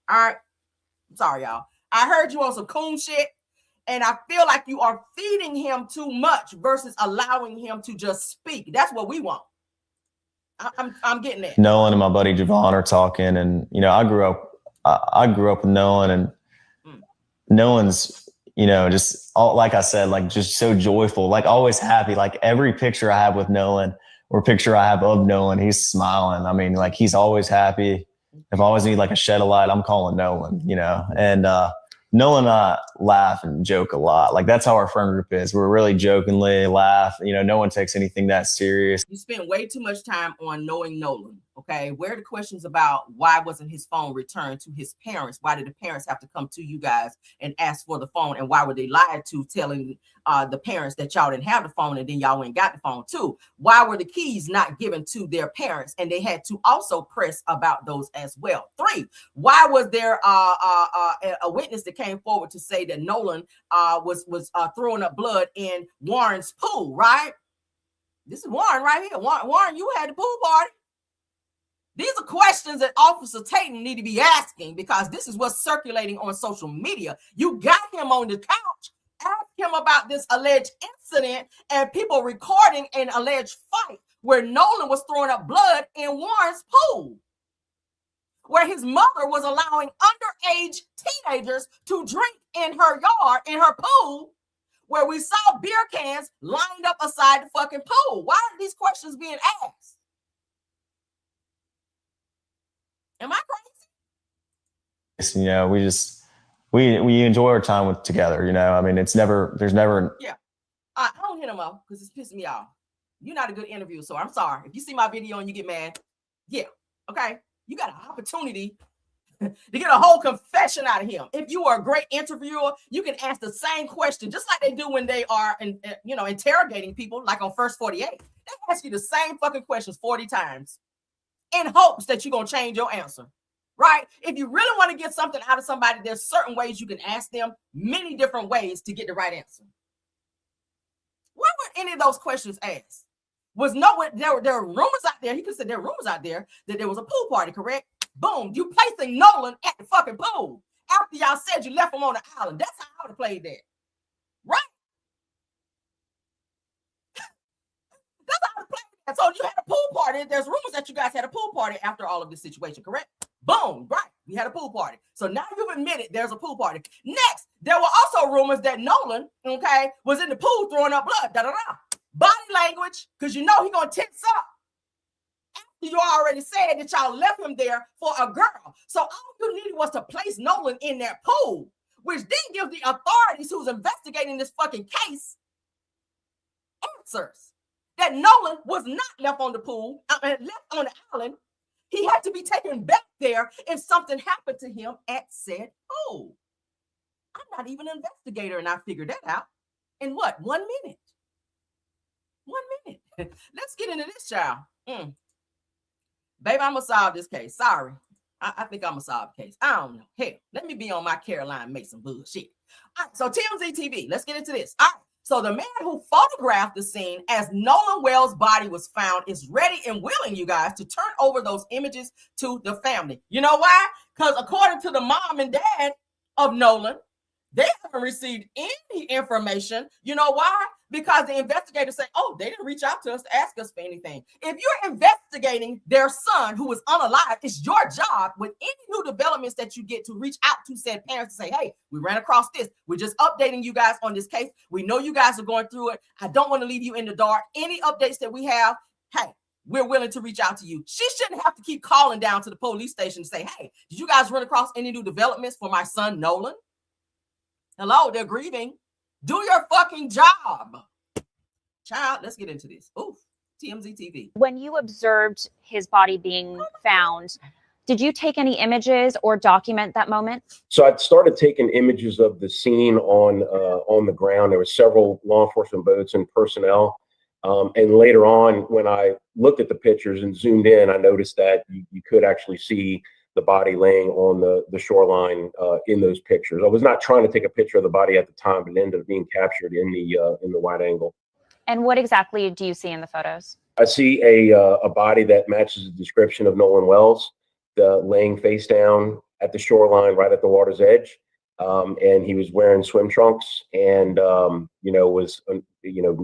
All right. I'm sorry, y'all. I heard you on some coon shit. And I feel like you are feeding him too much versus allowing him to just speak. That's what we want. I'm getting that. Nolan and my buddy Javon are talking, and I grew up with Nolan, and Nolan's just like I said, like just so joyful, like always happy. Like every picture I have with Nolan or picture I have of Nolan, he's smiling. I mean, like he's always happy. If I always need like a shed of light, I'm calling Nolan. And Nolan and I laugh and joke a lot. Like that's how our friend group is. We're really jokingly laugh. No one takes anything that serious. You spend way too much time on knowing Nolan. Okay. Where are the questions about why wasn't his phone returned to his parents? Why did the parents have to come to you guys and ask for the phone? And why were they lied to, telling the parents that y'all didn't have the phone and then y'all went and got the phone too? Why were the keys not given to their parents? And they had to also press about those as well. 3, why was there a witness that came forward to say that Nolan was throwing up blood in Warren's pool, right? This is Warren right here. Warren, you had the pool party. These are questions that Officer Tatum need to be asking because this is what's circulating on social media. You got him on the couch. Ask him about this alleged incident and people recording an alleged fight where Nolan was throwing up blood in Warren's pool, where his mother was allowing underage teenagers to drink in her yard, in her pool, where we saw beer cans lined up aside the fucking pool. Why are these questions being asked? Am I crazy? We enjoy our time together. I mean, there's never. Yeah. I don't hit him up because it's pissing me off. You're not a good interviewer, so I'm sorry. If you see my video and you get mad, yeah, okay. You got an opportunity to get a whole confession out of him. If you are a great interviewer, you can ask the same question, just like they do when they are, interrogating people, like on First 48. They ask you the same fucking questions 40 times in hopes that you're going to change your answer, right? If you really want to get something out of somebody, there's certain ways you can ask them, many different ways to get the right answer. Why were any of those questions asked? There were rumors out there. He could have said there were rumors out there that there was a pool party, correct? Boom, you placing Nolan at the fucking pool after y'all said you left him on the island. That's how I would have played that, right? That's how I would have played that. So you had a pool party. There's rumors that you guys had a pool party after all of this situation, correct? Boom, right. We had a pool party. So now you've admitted there's a pool party. Next, there were also rumors that Nolan, was in the pool throwing up blood, Body language, because he's going to tense up. You already said that y'all left him there for a girl. So all you needed was to place Nolan in that pool, which then gives the authorities who's investigating this fucking case answers that Nolan was not left on the pool, left on the island. He had to be taken back there if something happened to him at said pool. I'm not even an investigator, and I figured that out in 1 minute. 1 minute. Let's get into this, child. Baby, I'm going to solve this case. Sorry. I think I'm going to solve the case. I don't know. Hell, let me be on my Caroline Mason bullshit. All right, so TMZ TV, let's get into this. All right, so the man who photographed the scene as Nolan Wells' body was found is ready and willing, you guys, to turn over those images to the family. You know why? Because according to the mom and dad of Nolan, They haven't received any information. You know why? Because the investigators say, oh, they didn't reach out to us to ask us for anything. If you're investigating their son who is unalive, it's your job with any new developments that you get to reach out to said parents to say, hey, we ran across this. We're just updating you guys on this case. We know you guys are going through it. I don't want to leave you in the dark. Any updates that we have, hey, we're willing to reach out to you. She shouldn't have to keep calling down to the police station to say, hey, did you guys run across any new developments for my son, Nolan? Hello, they're grieving. Do your fucking job. Child, let's get into this. Oof, TMZ TV. When you observed his body being found, did you take any images or document that moment? So I started taking images of the scene on the ground. There were several law enforcement boats and personnel. And later on, when I looked at the pictures and zoomed in, I noticed that you could actually see the body laying on the shoreline in those pictures. I was not trying to take a picture of the body at the time, but it ended up being captured in the wide angle. And what exactly do you see in the photos? I see a body that matches the description of Nolan Wells, laying face down at the shoreline, right at the water's edge. And he was wearing swim trunks and, was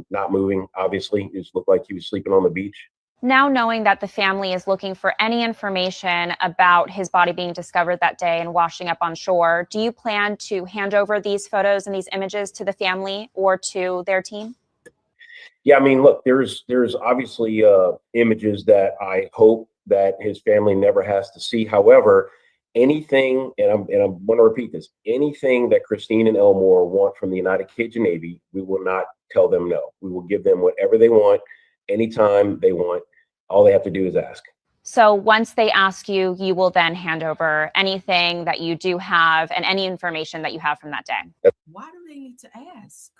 not moving. Obviously, it just looked like he was sleeping on the beach. Now knowing that the family is looking for any information about his body being discovered that day and washing up on shore, do you plan to hand over these photos and these images to the family or to their team? Yeah, I mean, look, there's obviously images that I hope that his family never has to see. However, anything, and I want to repeat this, anything that Christine and Elmore want from the United Cajun Navy, we will not tell them no. We will give them whatever they want, anytime they want. All they have to do is ask. So once they ask you, you will then hand over anything that you do have and any information that you have from that day. Why do they need to ask?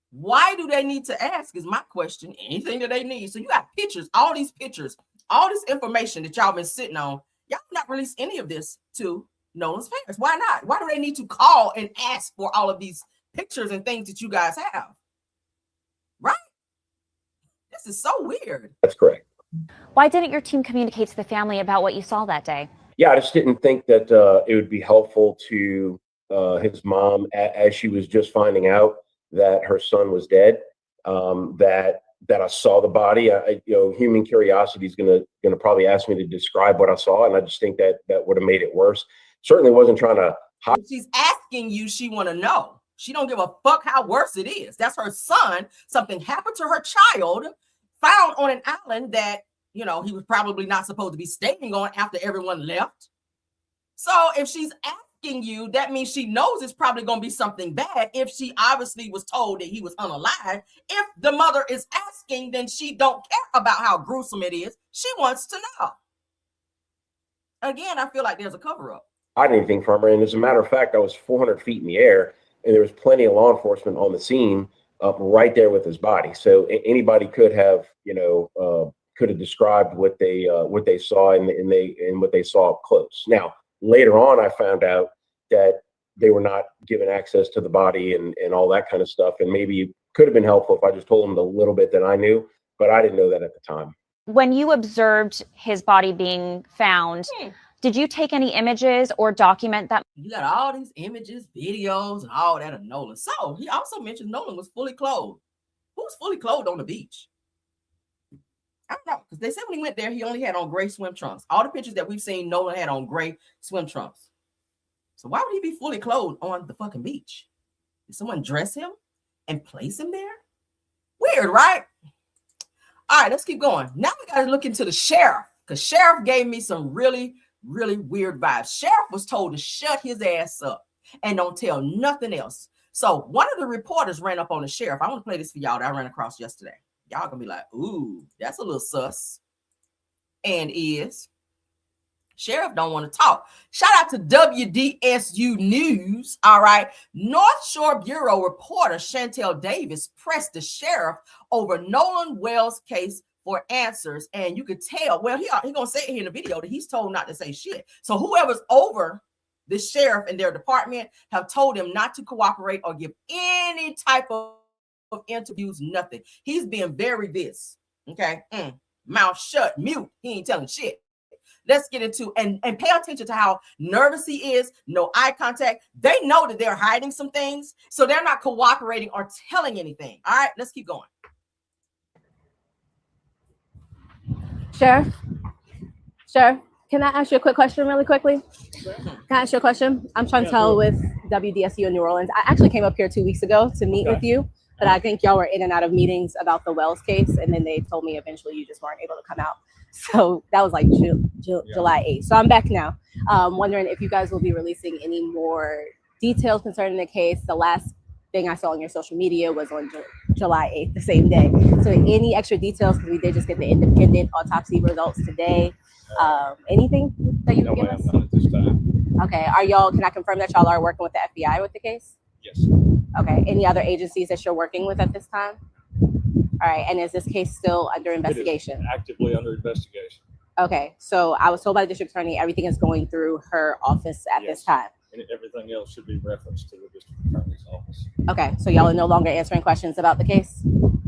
Why do they need to ask is my question. Anything that they need. So you got pictures, all these pictures, all this information that y'all been sitting on. Y'all not release any of this to Nolan's parents. Why not? Why do they need to call and ask for all of these pictures and things that you guys have? Right? This is so weird. That's correct. Why didn't your team communicate to the family about what you saw that day? Yeah, I just didn't think that it would be helpful to his mom as she was just finding out that her son was dead. That I saw the body. Human curiosity is gonna probably ask me to describe what I saw, and I just think that would have made it worse. Certainly wasn't trying to. If she's asking you, she want to know. She don't give a fuck how worse it is. That's her son. Something happened to her child, found on an island that, he was probably not supposed to be staying on after everyone left. So if she's asking you, that means she knows it's probably going to be something bad. If she obviously was told that he was unalive, if the mother is asking, then she don't care about how gruesome it is. She wants to know. Again, I feel like there's a cover-up. I didn't anything from her. And as a matter of fact, I was 400 feet in the air and there was plenty of law enforcement on the scene right there with his body. So anybody could have, described what they saw and what they saw up close. Now, later on, I found out that they were not given access to the body and all that kind of stuff. And maybe it could have been helpful if I just told them the little bit that I knew, but I didn't know that at the time. When you observed his body being found, did you take any images or document that? You got all these images, videos, and all that of Nolan. So he also mentioned Nolan was fully clothed. Who's fully clothed on the beach? I don't know, because they said when he went there, he only had on gray swim trunks. All the pictures that we've seen, Nolan had on gray swim trunks. So why would he be fully clothed on the fucking beach? Did someone dress him and place him there? Weird, right? All right, let's keep going. Now we got to look into the sheriff, because sheriff gave me some really weird vibes. Sheriff was told to shut his ass up and don't tell nothing else. So one of the reporters ran up on the sheriff. I want to play this for y'all that I ran across yesterday. Y'all gonna be like, ooh, that's a little sus. And sheriff don't want to talk. Shout out to WDSU News. All right. North Shore Bureau reporter Chantel Davis pressed the sheriff over Nolan Wells' case for answers. And you could tell, well, he gonna say it here in the video that he's told not to say shit. So whoever's over the sheriff and their department have told him not to cooperate or give any type of interviews, nothing. He's being very this. Okay. Mouth shut, mute. He ain't telling shit. let's get into and pay attention to how nervous he is. No eye contact. They know that they're hiding some things, so they're not cooperating or telling anything. All right, let's keep going. Sheriff, can I ask you a quick question really quickly? Can I ask you a question? I'm Chantel with WDSU in New Orleans. I actually came up here 2 weeks ago to meet with you, but I think y'all were in and out of meetings about the Wells case, and then they told me eventually you just weren't able to come out. So that was like July 8th. So I'm back now. Wondering if you guys will be releasing any more details concerning the case. The last thing I saw on your social media was on July 8th, the same day. So any extra details, because we did just get the independent autopsy results today. Anything that you can give us? Not at this time. Okay, can I confirm that y'all are working with the FBI with the case? Yes. Okay, any other agencies that you're working with at this time? All right, and is this case still under investigation? It is actively under investigation. Okay, so I was told by the district attorney everything is going through her office at this time. And everything else should be referenced to the district attorney's office. Okay, so y'all are no longer answering questions about the case?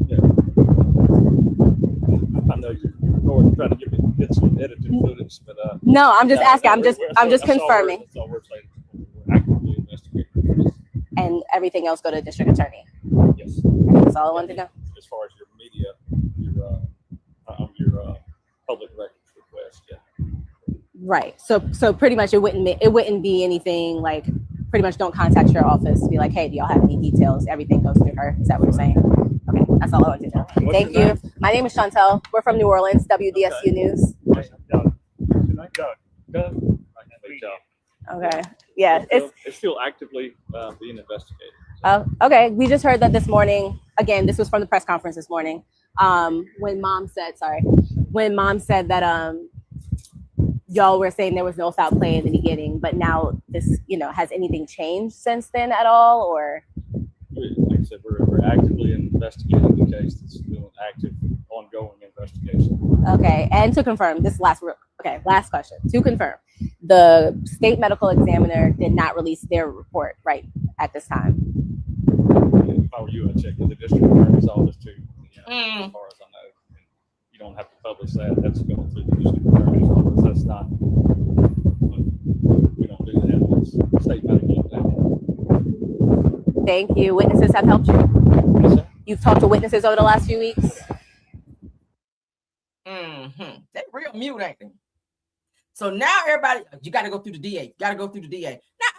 Yeah. I know you're trying to get some edited footage, but no, I'm just asking. I'm just confirming. That's all we're saying. We're actively investigating. And everything else go to the district attorney. Yes. That's all I wanted to know. As far as your media, your public records request, yeah. Right. So pretty much it wouldn't be anything like pretty much don't contact your office. Be like, hey, do y'all have any details? Everything goes through her. Is that what you're saying? Okay, that's all I wanted to know. Thank you. My name is Chantel. We're from New Orleans, WDSU News. Okay. Yeah. It's still actively being investigated. Okay. We just heard that this morning. Again, this was from the press conference this morning. When mom said that y'all were saying there was no foul play in the beginning, but now this, has anything changed since then at all, or? Like I said, we're actively investigating the case. It's still an active, ongoing investigation. Okay, and to confirm, last question. To confirm, the state medical examiner did not release their report right at this time. If I were you, I'd check with the district attorney's office too. As far as I know, you don't have to publish that. That's going through the district attorney's office. That's not. We don't do that. It's state medical examiner. Thank you. Witnesses have helped you? Yes, sir. You've talked to witnesses over the last few weeks? They real mute, ain't they? So now everybody, you got to go through the DA. Now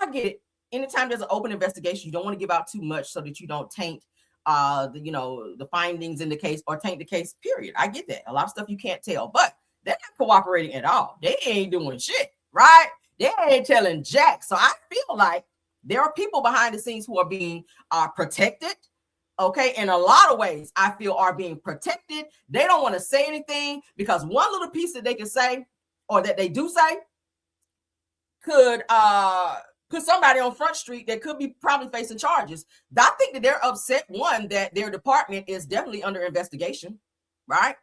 I get it. Anytime there's an open investigation, you don't want to give out too much so that you don't taint the findings in the case or taint the case, period. I get that. A lot of stuff you can't tell, but they're not cooperating at all. They ain't doing shit, right? They ain't telling jack. So I feel like there are people behind the scenes who are being protected. Okay, in a lot of ways, I feel are being protected. They don't want to say anything because one little piece that they can say or that they do say could put somebody on Front Street that could be probably facing charges. I think that they're upset, one, that their department is definitely under investigation, right?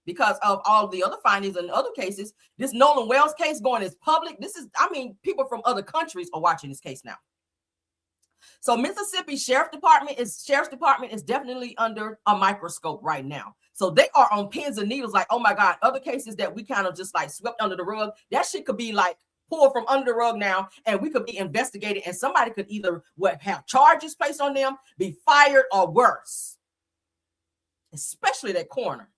Because of all the other findings in other cases. This Nolan Wells case going is public. People from other countries are watching this case now. So Mississippi Sheriff's Department is definitely under a microscope right now. So they are on pins and needles like, oh my God, other cases that we kind of just like swept under the rug, that shit could be like pulled from under the rug now, and we could be investigated, and somebody could either have charges placed on them, be fired, or worse. Especially that coroner.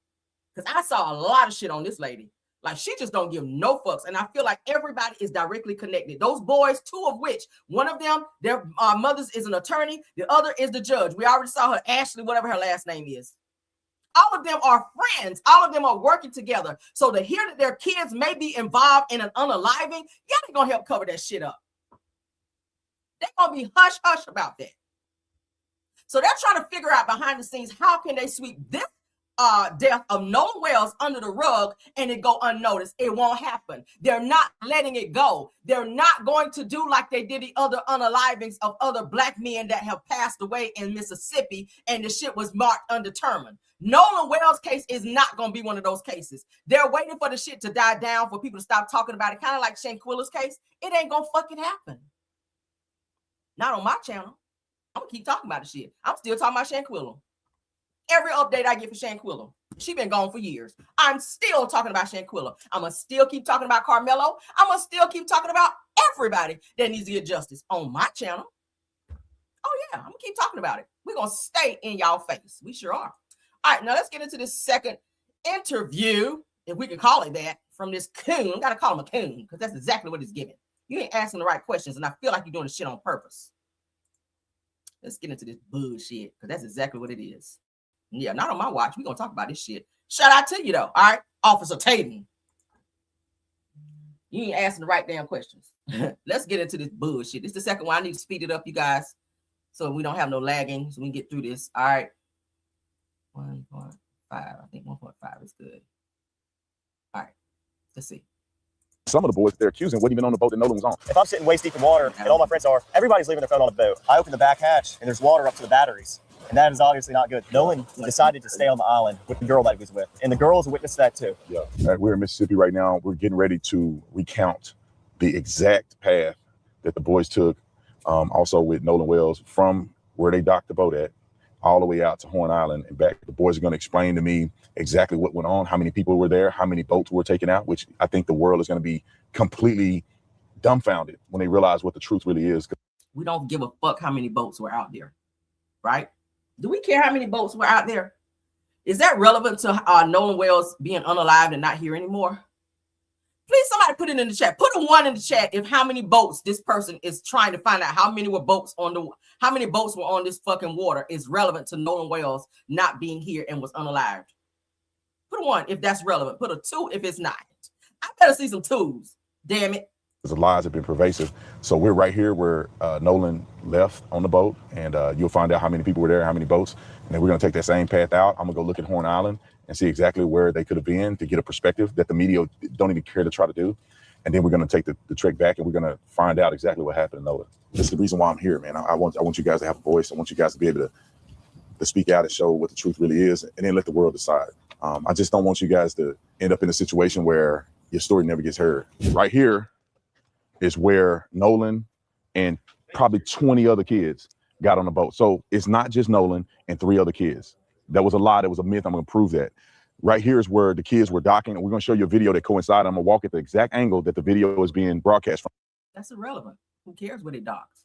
Because I saw a lot of shit on this lady. Like, she just don't give no fucks. And I feel like everybody is directly connected. Those boys, two of which, one of them, their mothers is an attorney. The other is the judge. We already saw her, Ashley, whatever her last name is. All of them are friends. All of them are working together. So to hear that their kids may be involved in an unaliving, yeah, they're going to help cover that shit up. They're going to be hush-hush about that. So they're trying to figure out behind the scenes, how can they sweep this death of Nolan Wells under the rug and it go unnoticed. It won't happen. They're not letting it go. They're not going to do like they did the other unalivings of other black men that have passed away in Mississippi and the shit was marked undetermined. Nolan Wells case is not going to be one of those cases. They're waiting for the shit to die down for people to stop talking about it, kind of like Shanquilla's case. It ain't going to fucking happen. Not on my channel. I'm going to keep talking about the shit. I'm still talking about Shanquilla. Every update I get for Shanquilla. She been gone for years. I'm still talking about Shanquilla. I'm going to still keep talking about Carmelo. I'm going to still keep talking about everybody that needs to get justice on my channel. Oh, yeah, I'm going to keep talking about it. We're going to stay in y'all face. We sure are. All right, now let's get into this second interview, if we can call it that, from this coon. I got to call him a coon because that's exactly what it's giving. You ain't asking the right questions, and I feel like you're doing the shit on purpose. Let's get into this bullshit because that's exactly what it is. Yeah, not on my watch. We're going to talk about this shit. Shout out to you, though. All right, Officer Tatum. You ain't asking the right damn questions. Let's get into this bullshit. This is the second one. I need to speed it up, you guys, so we don't have no lagging, so we can get through this. All right. 1.5. I think 1.5 is good. All right. Let's see. Some of the boys they're accusing wasn't even on the boat that Nolan was on. If I'm sitting waist deep in water and all my friends are, everybody's leaving their phone on the boat. I open the back hatch and there's water up to the batteries. And that is obviously not good. Nolan decided to stay on the island with the girl that he was with. And the girls witnessed that too. Yeah. We're in Mississippi right now. We're getting ready to recount the exact path that the boys took, also with Nolan Wells, from where they docked the boat at, all the way out to Horn Island and back. The boys are going to explain to me exactly what went on, how many people were there, how many boats were taken out, which I think the world is going to be completely dumbfounded when they realize what the truth really is. We don't give a fuck how many boats were out there, right? Do we care how many boats were out there? Is that relevant to Nolan Wells being unalived and not here anymore? Please, somebody put it in the chat. Put a 1 in the chat if how many boats this person is trying to find out how many boats were on this fucking water is relevant to Nolan Wells not being here and was unalived. Put a 1 if that's relevant. Put a 2 if it's not. I better see some 2s. Damn it. The lies have been pervasive. So we're right here where Nolan left on the boat, and you'll find out how many people were there, how many boats. And then we're going to take that same path out. I'm going to go look at Horn Island and see exactly where they could have been to get a perspective that the media don't even care to try to do. And then we're going to take the trek back, and we're going to find out exactly what happened to Nolan. This is the reason why I'm here, man. I want you guys to have a voice. I want you guys to be able to speak out and show what the truth really is, and then let the world decide. I just don't want you guys to end up in a situation where your story never gets heard. Right here is where Nolan and probably 20 other kids got on the boat. So it's not just Nolan and 3 other kids. That was a lie. That was a myth. I'm going to prove that. Right here is where the kids were docking, and we're going to show you a video that coincides. I'm going to walk at the exact angle that the video is being broadcast from. That's irrelevant. Who cares where they docked?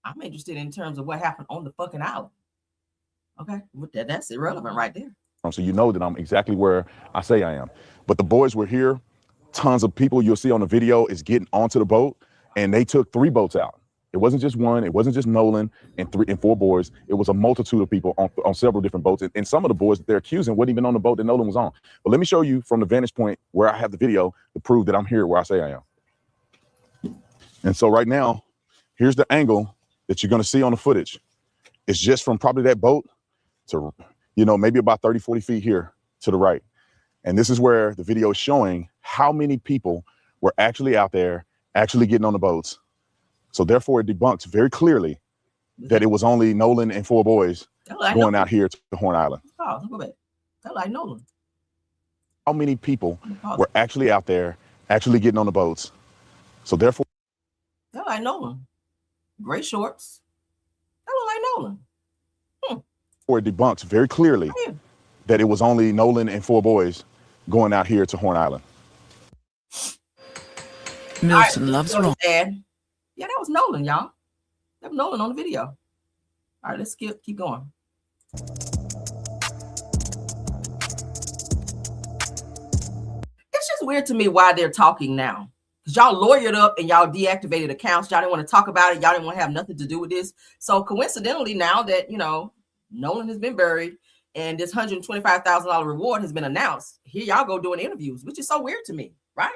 I'm interested in terms of what happened on the fucking island. Okay, that's irrelevant right there. So you know that I'm exactly where I say I am. But the boys were here. Tons of people you'll see on the video is getting onto the boat, and they took 3 boats out. It wasn't just one. It wasn't just Nolan and 3 and 4 boys. It was a multitude of people on several different boats. And some of the boys that they're accusing weren't even on the boat that Nolan was on. But let me show you from the vantage point where I have the video to prove that I'm here where I say I am. And so right now, here's the angle that you're going to see on the footage. It's just from probably that boat to, maybe about 30, 40 feet here to the right. And this is where the video is showing how many people were actually out there, actually getting on the boats. So therefore, it debunks very clearly that it was only Nolan and 4 boys going out here to Horn Island. Oh, go back. That's like Nolan. How many people were actually out there, actually getting on the boats? So therefore, that's like Nolan. Gray shorts. That look like Nolan. Or it debunks very clearly that it was only Nolan and 4 boys going out here to Horn Island. Milton loves wrong. Yeah, that was Nolan, y'all. That was Nolan on the video. All right, let's keep going. It's just weird to me why they're talking now. Because y'all lawyered up and y'all deactivated accounts. Y'all didn't want to talk about it. Y'all didn't want to have nothing to do with this. So coincidentally, now that, Nolan has been buried and this $125,000 reward has been announced, here y'all go doing interviews, which is so weird to me, right?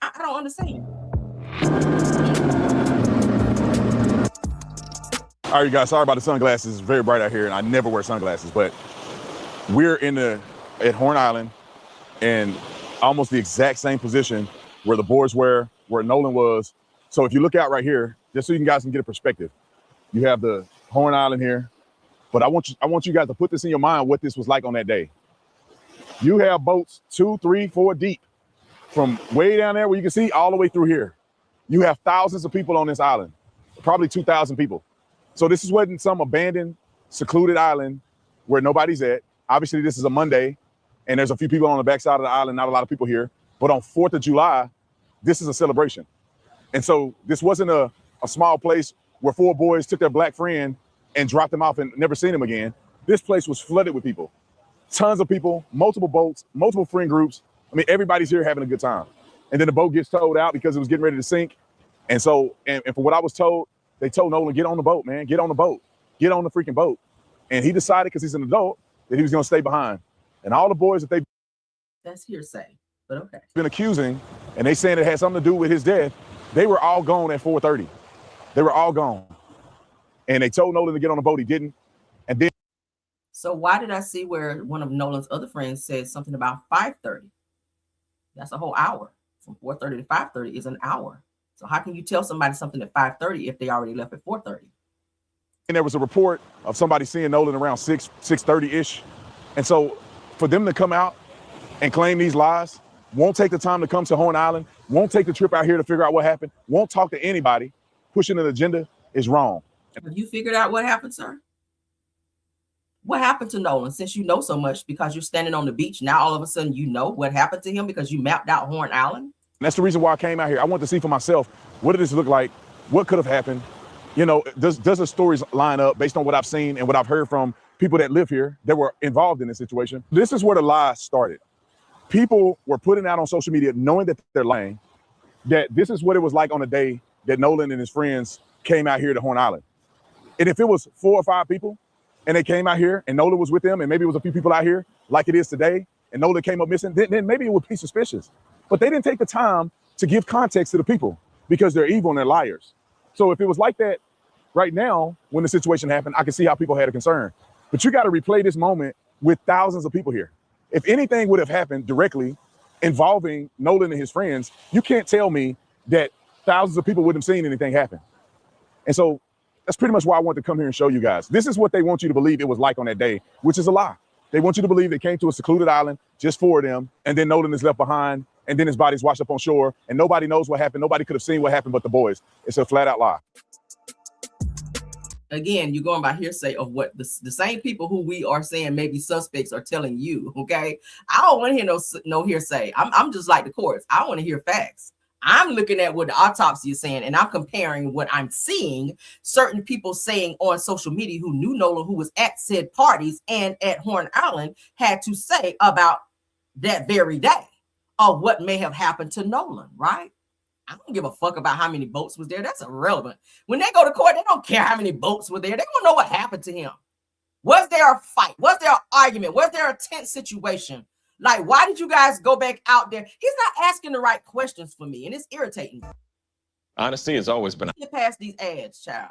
I don't understand. All right, you guys, sorry about the sunglasses. It's very bright out here, and I never wear sunglasses, but we're at Horn Island in almost the exact same position where the boys were, where Nolan was. So if you look out right here, just so you guys can get a perspective, you have the Horn Island here, but I want you guys to put this in your mind, what this was like on that day. You have boats 2, 3, 4 deep from way down there where you can see all the way through here. You have thousands of people on this island, probably 2,000 people. So this wasn't some abandoned, secluded island where nobody's at. Obviously, this is a Monday. and there's a few people on the backside of the island, not a lot of people here. But on 4th of July, this is a celebration. And so this wasn't a small place where 4 boys took their black friend and dropped him off and never seen him again. This place was flooded with people. Tons of people, multiple boats, multiple friend groups. I mean, everybody's here having a good time. And then the boat gets towed out because it was getting ready to sink. And so, and for what I was told, they told Nolan, get on the boat, man, get on the boat, get on the freaking boat. And he decided, because he's an adult, that he was gonna stay behind. And all the boys that they've That's hearsay, but okay. been accusing, and they saying it had something to do with his death, they were all gone at 4:30. They were all gone. And they told Nolan to get on the boat, he didn't. And then. So why did I see where one of Nolan's other friends said something about 5:30? That's a whole hour. From 4:30 to 5:30 is an hour. So how can you tell somebody something at 5:30 if they already left at 4:30? And there was a report of somebody seeing Nolan around 6:30-ish. And so for them to come out and claim these lies, won't take the time to come to Horn Island, won't take the trip out here to figure out what happened, won't talk to anybody, pushing an agenda is wrong. Have you figured out what happened, sir? What happened to Nolan? Since you know so much because you're standing on the beach, now all of a sudden you know what happened to him because you mapped out Horn Island? And that's the reason why I came out here. I want to see for myself, what did this look like? What could have happened? You know, does the stories line up based on what I've seen and what I've heard from people that live here that were involved in this situation? This is where the lies started. People were putting out on social media, knowing that they're lying, that this is what it was like on the day that Nolan and his friends came out here to Horn Island. And if it was 4 or 5 people and they came out here and Nolan was with them and maybe it was a few people out here like it is today and Nolan came up missing, then maybe it would be suspicious. But they didn't take the time to give context to the people because they're evil and they're liars. So if it was like that right now, when the situation happened, I can see how people had a concern. But you got to replay this moment with thousands of people here. If anything would have happened directly involving Nolan and his friends, you can't tell me that thousands of people wouldn't have seen anything happen. And so that's pretty much why I want to come here and show you guys. This is what they want you to believe it was like on that day, which is a lie. They want you to believe they came to a secluded island, just 4 of them, and then Nolan is left behind, and then his body's washed up on shore, and nobody knows what happened. Nobody could have seen what happened but the boys. It's a flat out lie. Again, you're going by hearsay of what the same people who we are saying maybe suspects are telling you, okay? I don't want to hear no hearsay. I'm just like the courts. I want to hear facts. I'm looking at what the autopsy is saying, and I'm comparing what I'm seeing certain people saying on social media who knew Nolan, who was at said parties and at Horn Island, had to say about that very day of what may have happened to Nolan, right? I don't give a fuck about how many boats was there. That's irrelevant. When they go to court, they don't care how many boats were there. They don't know what happened to him. Was there a fight? Was there an argument? Was there a tense situation? Like, why did you guys go back out there? He's not asking the right questions for me, and it's irritating. Honesty has always been. Get past these ads, child.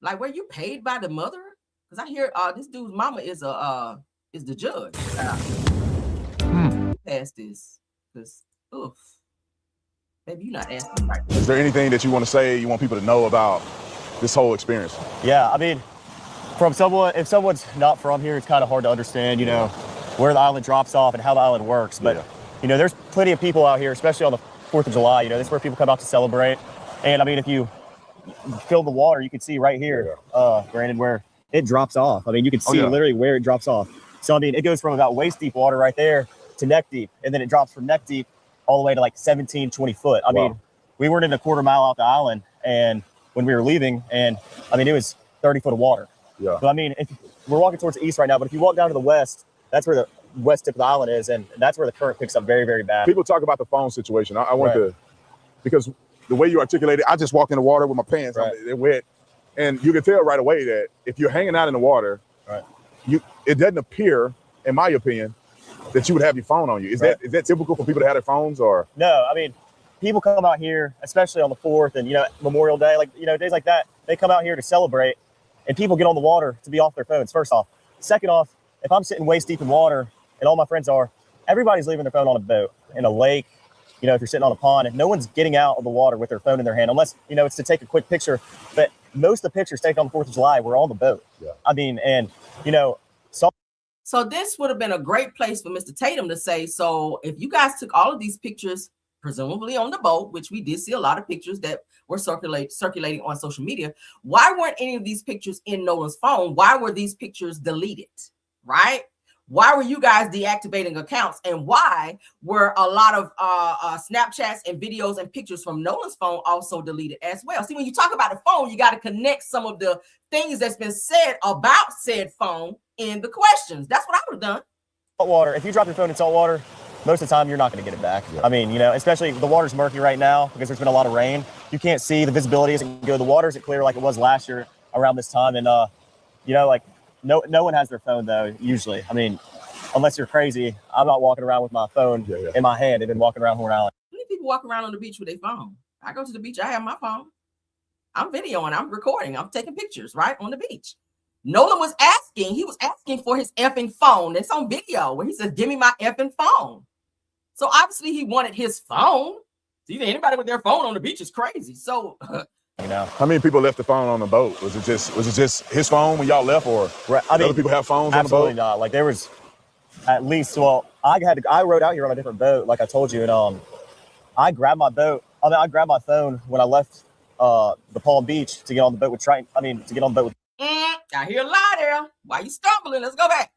Like, were you paid by the mother? Because I hear this dude's mama is the judge. Past this, because oof, maybe you're not asking right. Is there anything that you want to say, you want people to know about this whole experience? Yeah, I mean, from someone, if someone's not from here, it's kind of hard to understand, you know, where the island drops off and how the island works. But, you know, there's plenty of people out here, especially on the 4th of July. You know, this is where people come out to celebrate. And, I mean, if you fill the water, you can see right here, Brandon, where it drops off. I mean, you can see literally where it drops off. So, I mean, it goes from about waist-deep water right there to neck-deep. And then it drops from neck-deep all the way to like 17, 20 foot. I mean, we weren't in a quarter mile out the island and when we were leaving, and, I mean, it was 30 foot of water. Yeah. So, I mean, if we're walking towards the east right now, but if you walk down to the west, that's where the west tip of the island is, and that's where the current picks up very, very bad. People talk about the phone situation. I want to, because the way you articulate it, I just walked in the water with my pants, they're wet, and you can tell right away that if you're hanging out in the water, it doesn't appear, in my opinion, that you would have your phone on you. Is that typical for people to have their phones, or? No, I mean, people come out here, especially on the 4th and, you know, Memorial Day, like, you know, days like that, they come out here to celebrate. And people get on the water to be off their phones, first off. Second off, if I'm sitting waist deep in water and all my friends are, everybody's leaving their phone on a boat, in a lake, you know, if you're sitting on a pond, and no one's getting out of the water with their phone in their hand, unless, you know, it's to take a quick picture. But most of the pictures taken on the 4th of July were on the boat. Yeah. I mean, and, you know, so this would have been a great place for Mr. Tatum to say, so if you guys took all of these pictures, presumably on the boat, which we did see a lot of pictures that were circulating on social media, why weren't any of these pictures in Nolan's phone? Why were these pictures deleted, right? Why were you guys deactivating accounts? And why were a lot of Snapchats and videos and pictures from Nolan's phone also deleted as well? See, when you talk about the phone, you got to connect some of the things that's been said about said phone in the questions. That's what I would have done. Salt water. If you drop your phone in salt water, most of the time you're not going to get it back. Yeah. I mean, especially the water's murky right now because there's been a lot of rain. You can't see, the visibility isn't good. The water isn't clear like it was last year around this time. And, like no one has their phone though, usually. I mean, unless you're crazy, I'm not walking around with my phone in my hand and then walking around Horn Island. Many people walk around on the beach with their phone. I go to the beach, I have my phone. I'm videoing, I'm recording, I'm taking pictures right on the beach. Nolan was asking for his effing phone. It's on video where he says, give me my effing phone. So obviously he wanted his phone. See, anybody with their phone on the beach is crazy. So how many people left the phone on the boat? Was it just his phone when y'all left, or other people have phones on the boat? Absolutely not. Like there was at least, I rode out here on a different boat, like I told you, and I grabbed my phone when I left the Palm Beach to get on the boat with Triton. To get on the boat with. I hear a lie there. Why you stumbling? Let's go back.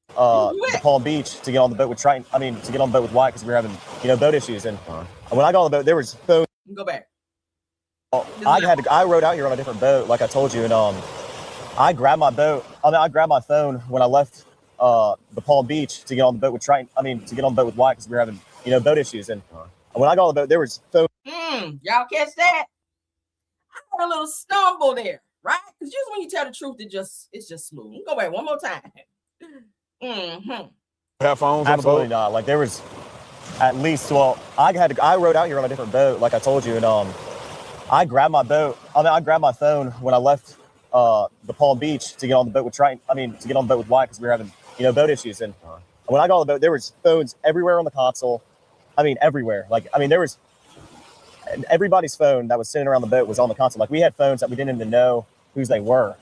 The Palm Beach to get on the boat with Triton. To get on the boat with Wyatt because we were having boat issues, and when I got on the boat, there was phone. Go back. I rode out here on a different boat, like I told you, and I grabbed my phone when I left the Palm Beach to get on the boat with Triton. To get on the boat with Wyatt because we were having boat issues, and when I got on the boat, there was phone. Y'all catch that? I had a little stumble there, right? Because usually when you tell the truth, it's just smooth. Go back one more time. Have phones? Absolutely not. Like there was at least. I rode out here on a different boat, like I told you, and I grabbed my phone when I left the Palm Beach to get on the boat with Triton. To get on the boat with Wyatt because we were having boat issues, and when I got on the boat, there was phones everywhere on the console. Everywhere. There was everybody's phone that was sitting around the boat was on the console. Like we had phones that we didn't even know whose they were,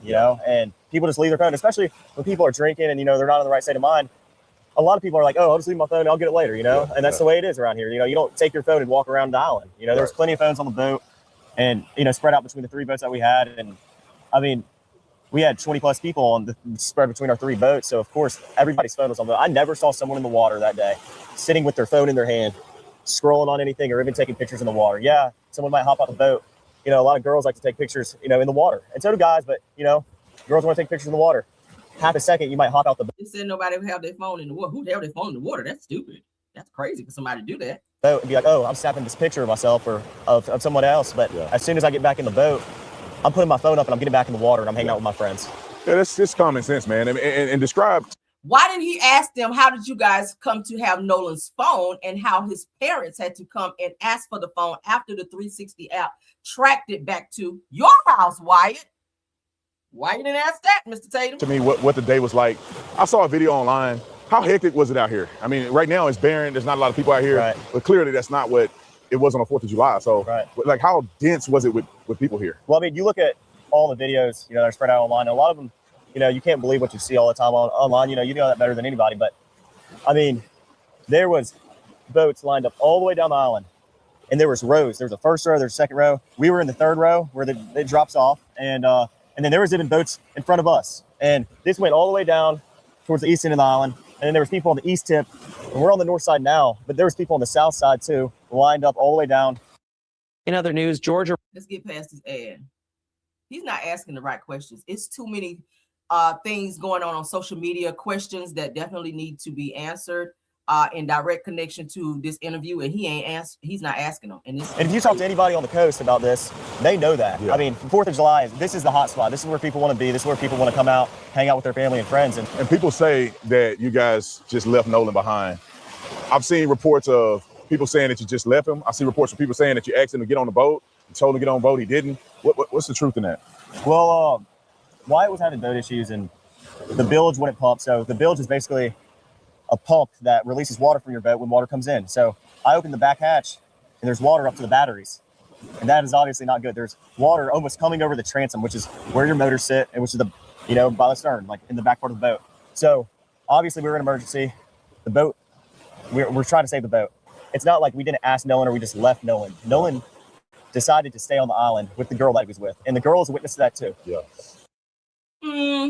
and people just leave their phone, especially when people are drinking and they're not in the right state of mind. A lot of people are like, oh, I'll just leave my phone, I'll get it later, and that's the way it is around here. You don't take your phone and walk around the island. There's plenty of phones on the boat and spread out between the 3 boats that we had, and we had 20 plus people on the spread between our 3 boats, so of course everybody's phone was on the boat. I never saw someone in the water that day sitting with their phone in their hand scrolling on anything or even taking pictures in the water. Yeah, someone might hop out the boat. A lot of girls like to take pictures, in the water, and so do guys. But girls want to take pictures in the water. Half a second, you might hop out the boat. You said nobody would have their phone in the water. Who held their phone in the water? That's stupid. That's crazy for somebody to do that. So it'd be like, oh, I'm snapping this picture of myself or of someone else. But as soon as I get back in the boat, I'm putting my phone up and I'm getting back in the water and I'm hanging out with my friends. Yeah, that's just common sense, man. And describe. Why didn't he ask them, how did you guys come to have Nolan's phone, and how his parents had to come and ask for the phone after the 360 app tracked it back to your house, Wyatt? Why you didn't ask that, Mr. Tatum? To me, what the day was like. I saw a video online. How hectic was it out here? Right now it's barren. There's not a lot of people out here, but clearly that's not what it was on the 4th of July. So how dense was it with people here? Well, you look at all the videos, that are spread out online, and a lot of them, you can't believe what you see all the time online. You know that better than anybody. But, there was boats lined up all the way down the island. And there was rows. There was a first row, there's a second row. We were in the third row where it drops off. And then there was even boats in front of us. And this went all the way down towards the east end of the island. And then there was people on the east tip. And we're on the north side now. But there was people on the south side, too, lined up all the way down. In other news, Georgia. Let's get past this ad. He's not asking the right questions. It's too many things going on social media, questions that definitely need to be answered in direct connection to this interview, and he's not asking them. And if you talk to anybody on the coast about this, they know that. Yeah. 4th of July, this is the hot spot. This is where people want to be. This is where people want to come out, hang out with their family and friends. And people say that you guys just left Nolan behind. I've seen reports of people saying that you just left him. I see reports of people saying that you asked him to get on the boat. You told him to get on the boat. He didn't. What's the truth in that? Well, Wyatt was having boat issues, and the bilge wouldn't pump. So the bilge is basically a pump that releases water from your boat when water comes in. So I opened the back hatch, and there's water up to the batteries. And that is obviously not good. There's water almost coming over the transom, which is where your motors sit, and which is by the stern, like in the back part of the boat. So obviously we were in emergency. The boat, we're trying to save the boat. It's not like we didn't ask Nolan or we just left Nolan. Nolan decided to stay on the island with the girl that he was with. And the girl is a witness to that too. Yeah.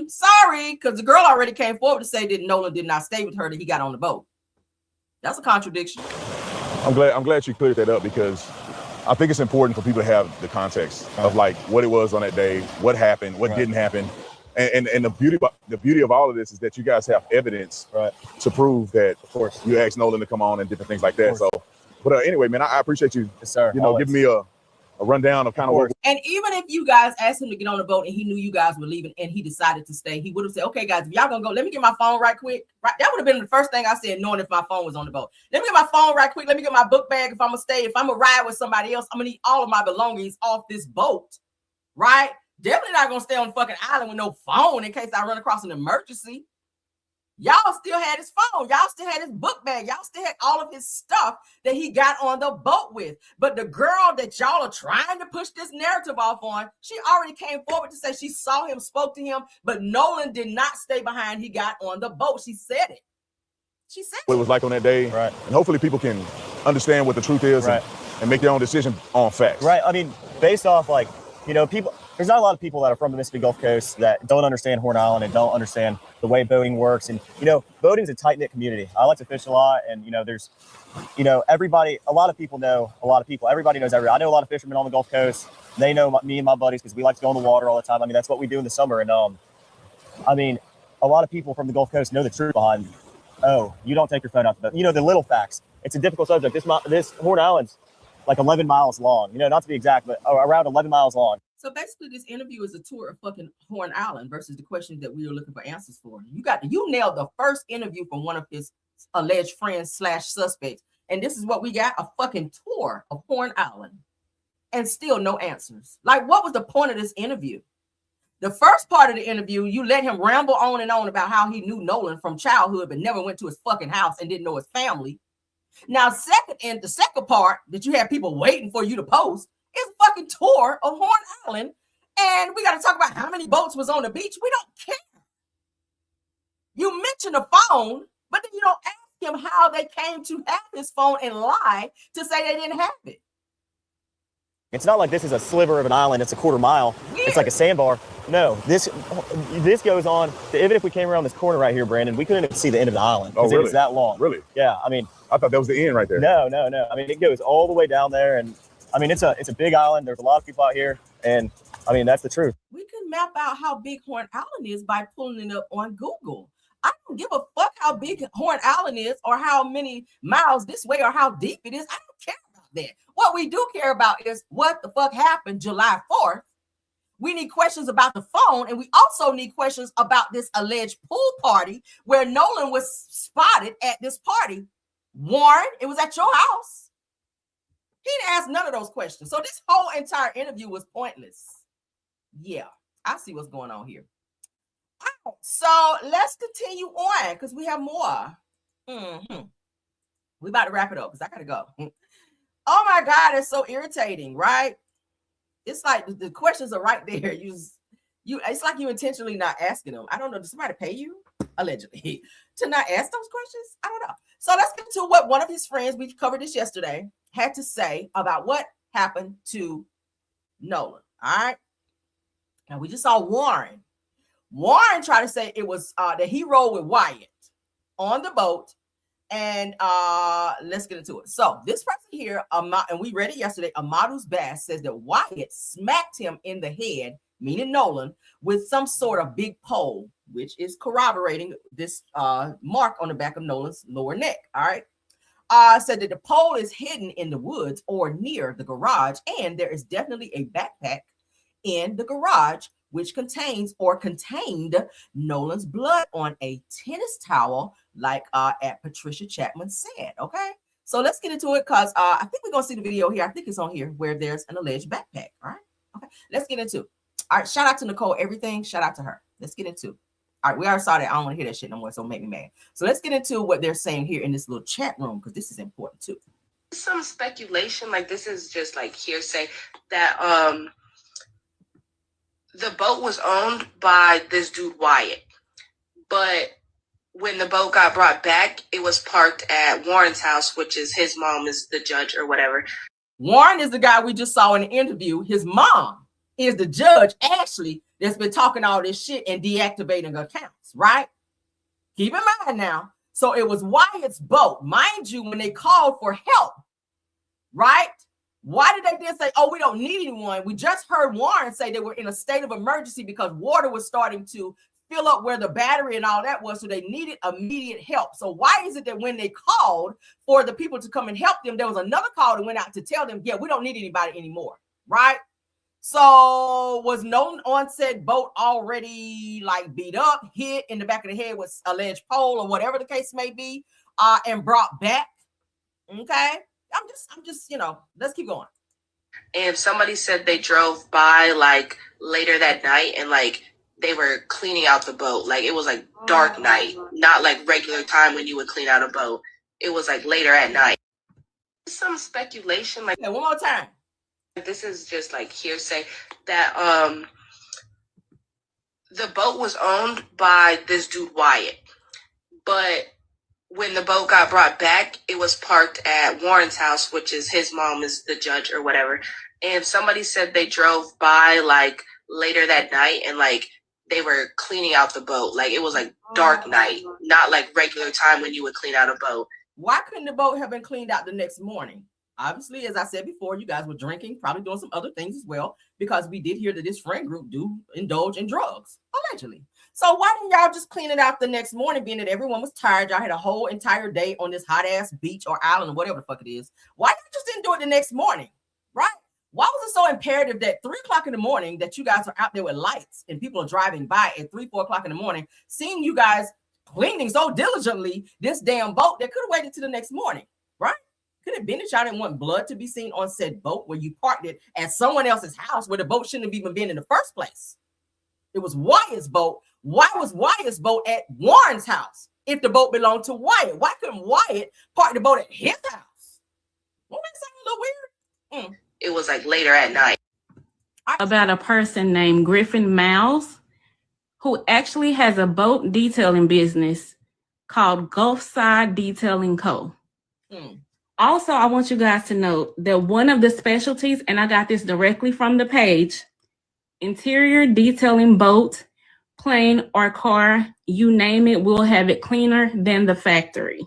him. Sorry, because the girl already came forward to say that Nolan did not stay with her, that he got on the boat. That's a contradiction. I'm glad you cleared that up, because I think it's important for people to have the context of like what it was on that day, what happened, what didn't happen. And the beauty of all of this is that you guys have evidence to prove that, of course, you asked Nolan to come on and different things like that. So, but anyway, man, I appreciate you, giving me a rundown of kind of what. And even if you guys asked him to get on the boat and he knew you guys were leaving and he decided to stay, he would have said, okay, guys, if y'all gonna go, let me get my phone right quick. Right, that would have been the first thing I said, knowing if my phone was on the boat. Let me get my phone right quick. Let me get my book bag if I'm gonna stay. If I'm gonna ride with somebody else, I'm gonna need all of my belongings off this boat, right? Definitely not gonna stay on the fucking island with no phone in case I run across an emergency. Y'all still had his phone. Y'all still had his book bag. Y'all still had all of his stuff that he got on the boat with. But the girl that y'all are trying to push this narrative off on, she already came forward to say she saw him, spoke to him, but Nolan did not stay behind. He got on the boat. She said it. She said it was like on that day. Right. And hopefully people can understand what the truth is and make their own decision on facts. Right. I mean, based off people, there's not a lot of people that are from the Mississippi Gulf Coast that don't understand Horn Island and don't understand the way boating works. And, boating is a tight-knit community. I like to fish a lot, and, there's, everybody, a lot of people know a lot of people. Everybody knows everybody. I know a lot of fishermen on the Gulf Coast. They know me and my buddies because we like to go in the water all the time. I mean, that's what we do in the summer. And, a lot of people from the Gulf Coast know the truth behind, you don't take your phone out the boat. The little facts. It's a difficult subject. This Horn Island's like 11 miles long, not to be exact, but around 11 miles long. So basically, this interview is a tour of fucking Horn Island versus the questions that we were looking for answers for. You nailed the first interview from one of his alleged friends / suspects, and this is what we got: a fucking tour of Horn Island, and still no answers. Like, what was the point of this interview? The first part of the interview, you let him ramble on and on about how he knew Nolan from childhood, but never went to his fucking house and didn't know his family. Now, the second part that you have people waiting for you to post is a fucking tour of Horn Island, and we got to talk about how many boats was on the beach. We don't care. You mention the phone, but then you don't ask him how they came to have his phone and lie to say they didn't have it. It's not like this is a sliver of an island. It's a quarter mile. Yeah. It's like a sandbar. No, this goes on. Even if we came around this corner right here, Brandon, we couldn't even see the end of the island because it was that long. Really? Yeah. I mean, I thought that was the end right there. No. I mean, it goes all the way down there, and I mean, it's a big island. There's a lot of people out here, and I mean, that's the truth. We can map out how big Horn Island is by pulling it up on Google. I don't give a fuck how big Horn Island is or how many miles this way or how deep it is. I don't care about that. What we do care about is what the fuck happened July 4th. We need questions about the phone, and we also need questions about this alleged pool party where Nolan was spotted at this party. Warren, it was at your house. He didn't ask none of those questions. So this whole entire interview was pointless. Yeah, I see what's going on here. So let's continue on because we have more. We about to wrap it up because I gotta go. Oh my God, it's so irritating, right? It's like the questions are right there. It's like you intentionally not asking them. I don't know. Does somebody pay you allegedly to not ask those questions? I don't know. So let's get to what one of his friends, we covered this yesterday, had to say about what happened to Nolan. All right. Now we just saw Warren. Warren tried to say it was that he rode with Wyatt on the boat. And let's get into it. So this person here, and we read it yesterday, Amadu's Bass says that Wyatt smacked him in the head, meaning Nolan, with some sort of big pole, which is corroborating this mark on the back of Nolan's lower neck. All right. Said that the pole is hidden in the woods or near the garage, and there is definitely a backpack in the garage which contained Nolan's blood on a tennis towel, like at Patricia Chapman said. Okay, so let's get into it because I think we're gonna see the video here. I think it's on here where there's an alleged backpack. All right, okay, let's get into it. All right, shout out to Nicole, everything. Shout out to her. Let's get into it. All right, we already saw that. I don't want to hear that shit no more, so make me mad. So let's get into what they're saying here in this little chat room because this is important too. Some speculation, like this is just like hearsay, that the boat was owned by this dude Wyatt, but when the boat got brought back, it was parked at Warren's house, which is his mom is the judge or whatever. Warren is the guy we just saw in the interview. His mom is the judge, Ashley, that's been talking all this shit and deactivating accounts, right? Keep in mind now. So it was Wyatt's boat. Mind you, when they called for help, right? Why did they then say, oh, we don't need anyone? We just heard Warren say they were in a state of emergency because water was starting to fill up where the battery and all that was, so they needed immediate help. So why is it that when they called for the people to come and help them, there was another call that went out to tell them, yeah, we don't need anybody anymore, right? So was Nolan on said boat already like beat up, hit in the back of the head with alleged pole or whatever the case may be, and brought back? Okay, I'm just, let's keep going. And somebody said they drove by like later that night and like they were cleaning out the boat. Like it was like dark night, not like regular time when you would clean out a boat. It was like later at night. Some speculation, like one more time. This is just like hearsay that the boat was owned by this dude Wyatt, but when the boat got brought back, it was parked at Warren's house, which is his mom is the judge or whatever. And somebody said they drove by like later that night and like they were cleaning out the boat. Like it was like dark night, not like regular time when you would clean out a boat. Why couldn't the boat have been cleaned out the next morning? Obviously, as I said before, you guys were drinking, probably doing some other things as well, because we did hear that this friend group do indulge in drugs, allegedly. So why didn't y'all just clean it out the next morning, being that everyone was tired? Y'all had a whole entire day on this hot ass beach or island or whatever the fuck it is. Why you just didn't do it the next morning, right? Why was it so imperative that 3 o'clock in the morning that you guys are out there with lights and people are driving by at 3, 4 o'clock in the morning, seeing you guys cleaning so diligently this damn boat that could have waited till the next morning, right? Could have been that y'all didn't want blood to be seen on said boat where you parked it at someone else's house where the boat shouldn't have even been in the first place. It was Wyatt's boat. Why was Wyatt's boat at Warren's house if the boat belonged to Wyatt? Why couldn't Wyatt park the boat at his house? Won't that sound a little weird? It was like later at night. About a person named Griffin Miles, who actually has a boat detailing business called Gulfside Detailing Co. Also, I want you guys to know that one of the specialties, and I got this directly from the page, interior detailing boat, plane, or car, you name it, we'll have it cleaner than the factory.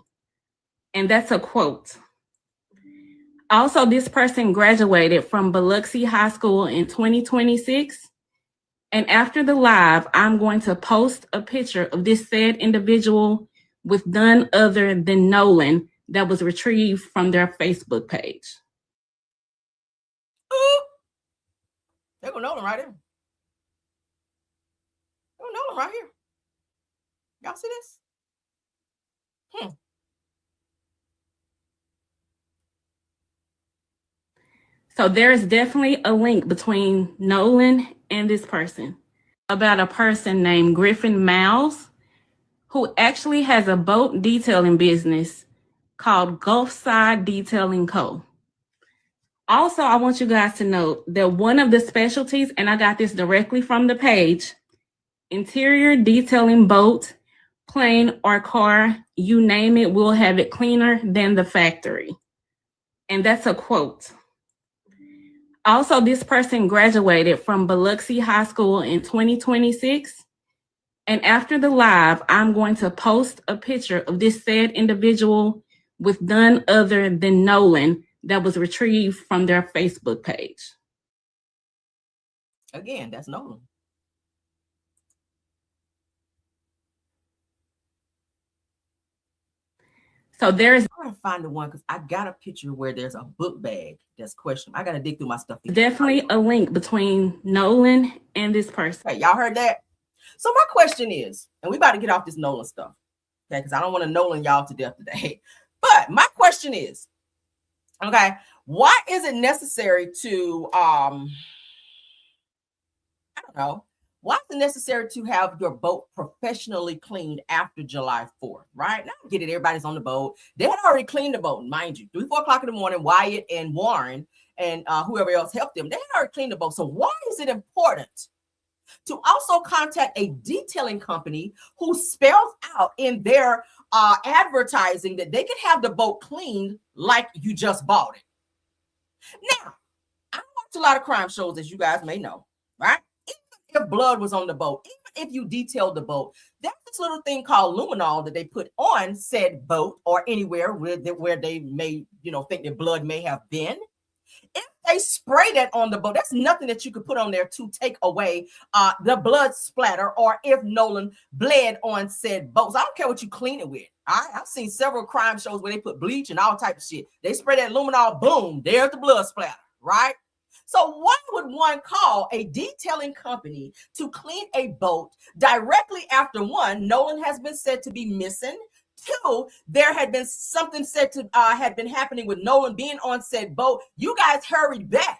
And that's a quote. Also, this person graduated from Biloxi High School in 2026. And after the live, I'm going to post a picture of this said individual with none other than Nolan that was retrieved from their Facebook page. Ooh. There go Nolan right here. There go Nolan right here. Y'all see this? So there is definitely a link between Nolan and this person. About a person named Griffin Miles, who actually has a boat detailing business called Gulfside Detailing Co. Also, I want you guys to know that one of the specialties, and I got this directly from the page, interior detailing boat, plane, or car, you name it, we'll have it cleaner than the factory. And that's a quote. Also, this person graduated from Biloxi High School in 2026. And after the live, I'm going to post a picture of this said individual with none other than Nolan that was retrieved from their Facebook page. Again, that's Nolan. So there's I'm gonna find the one because I got a picture where there's a book bag that's questionable. I gotta dig through my stuff. Definitely a link between Nolan and this person. Hey, y'all heard that? So my question is, and we about to get off this Nolan stuff, okay? Because I don't want to Nolan y'all to death today. But my question is, okay, why is it necessary to I don't know. Why is it necessary to have your boat professionally cleaned after July 4th, right? Now I get it, everybody's on the boat. They had already cleaned the boat, mind you. 3, 4 o'clock in the morning, Wyatt and Warren and whoever else helped them, they had already cleaned the boat. So why is it important to also contact a detailing company who spells out in their advertising that they could have the boat cleaned like you just bought it? Now, I watch a lot of crime shows, as you guys may know. right? Even if blood was on the boat, even if you detailed the boat, there's this little thing called luminol that they put on said boat or anywhere where they may, think that blood may have been. If they spray that on the boat, that's nothing that you could put on there to take away the blood splatter, or if Nolan bled on said boats. I don't care what you clean it with. I've seen several crime shows where they put bleach and all type of shit. They spray that luminol, boom, there's the blood splatter, right? So why would one call a detailing company to clean a boat directly after, one, Nolan has been said to be missing? Two, there had been something said to had been happening with Nolan being on said boat. You guys hurried back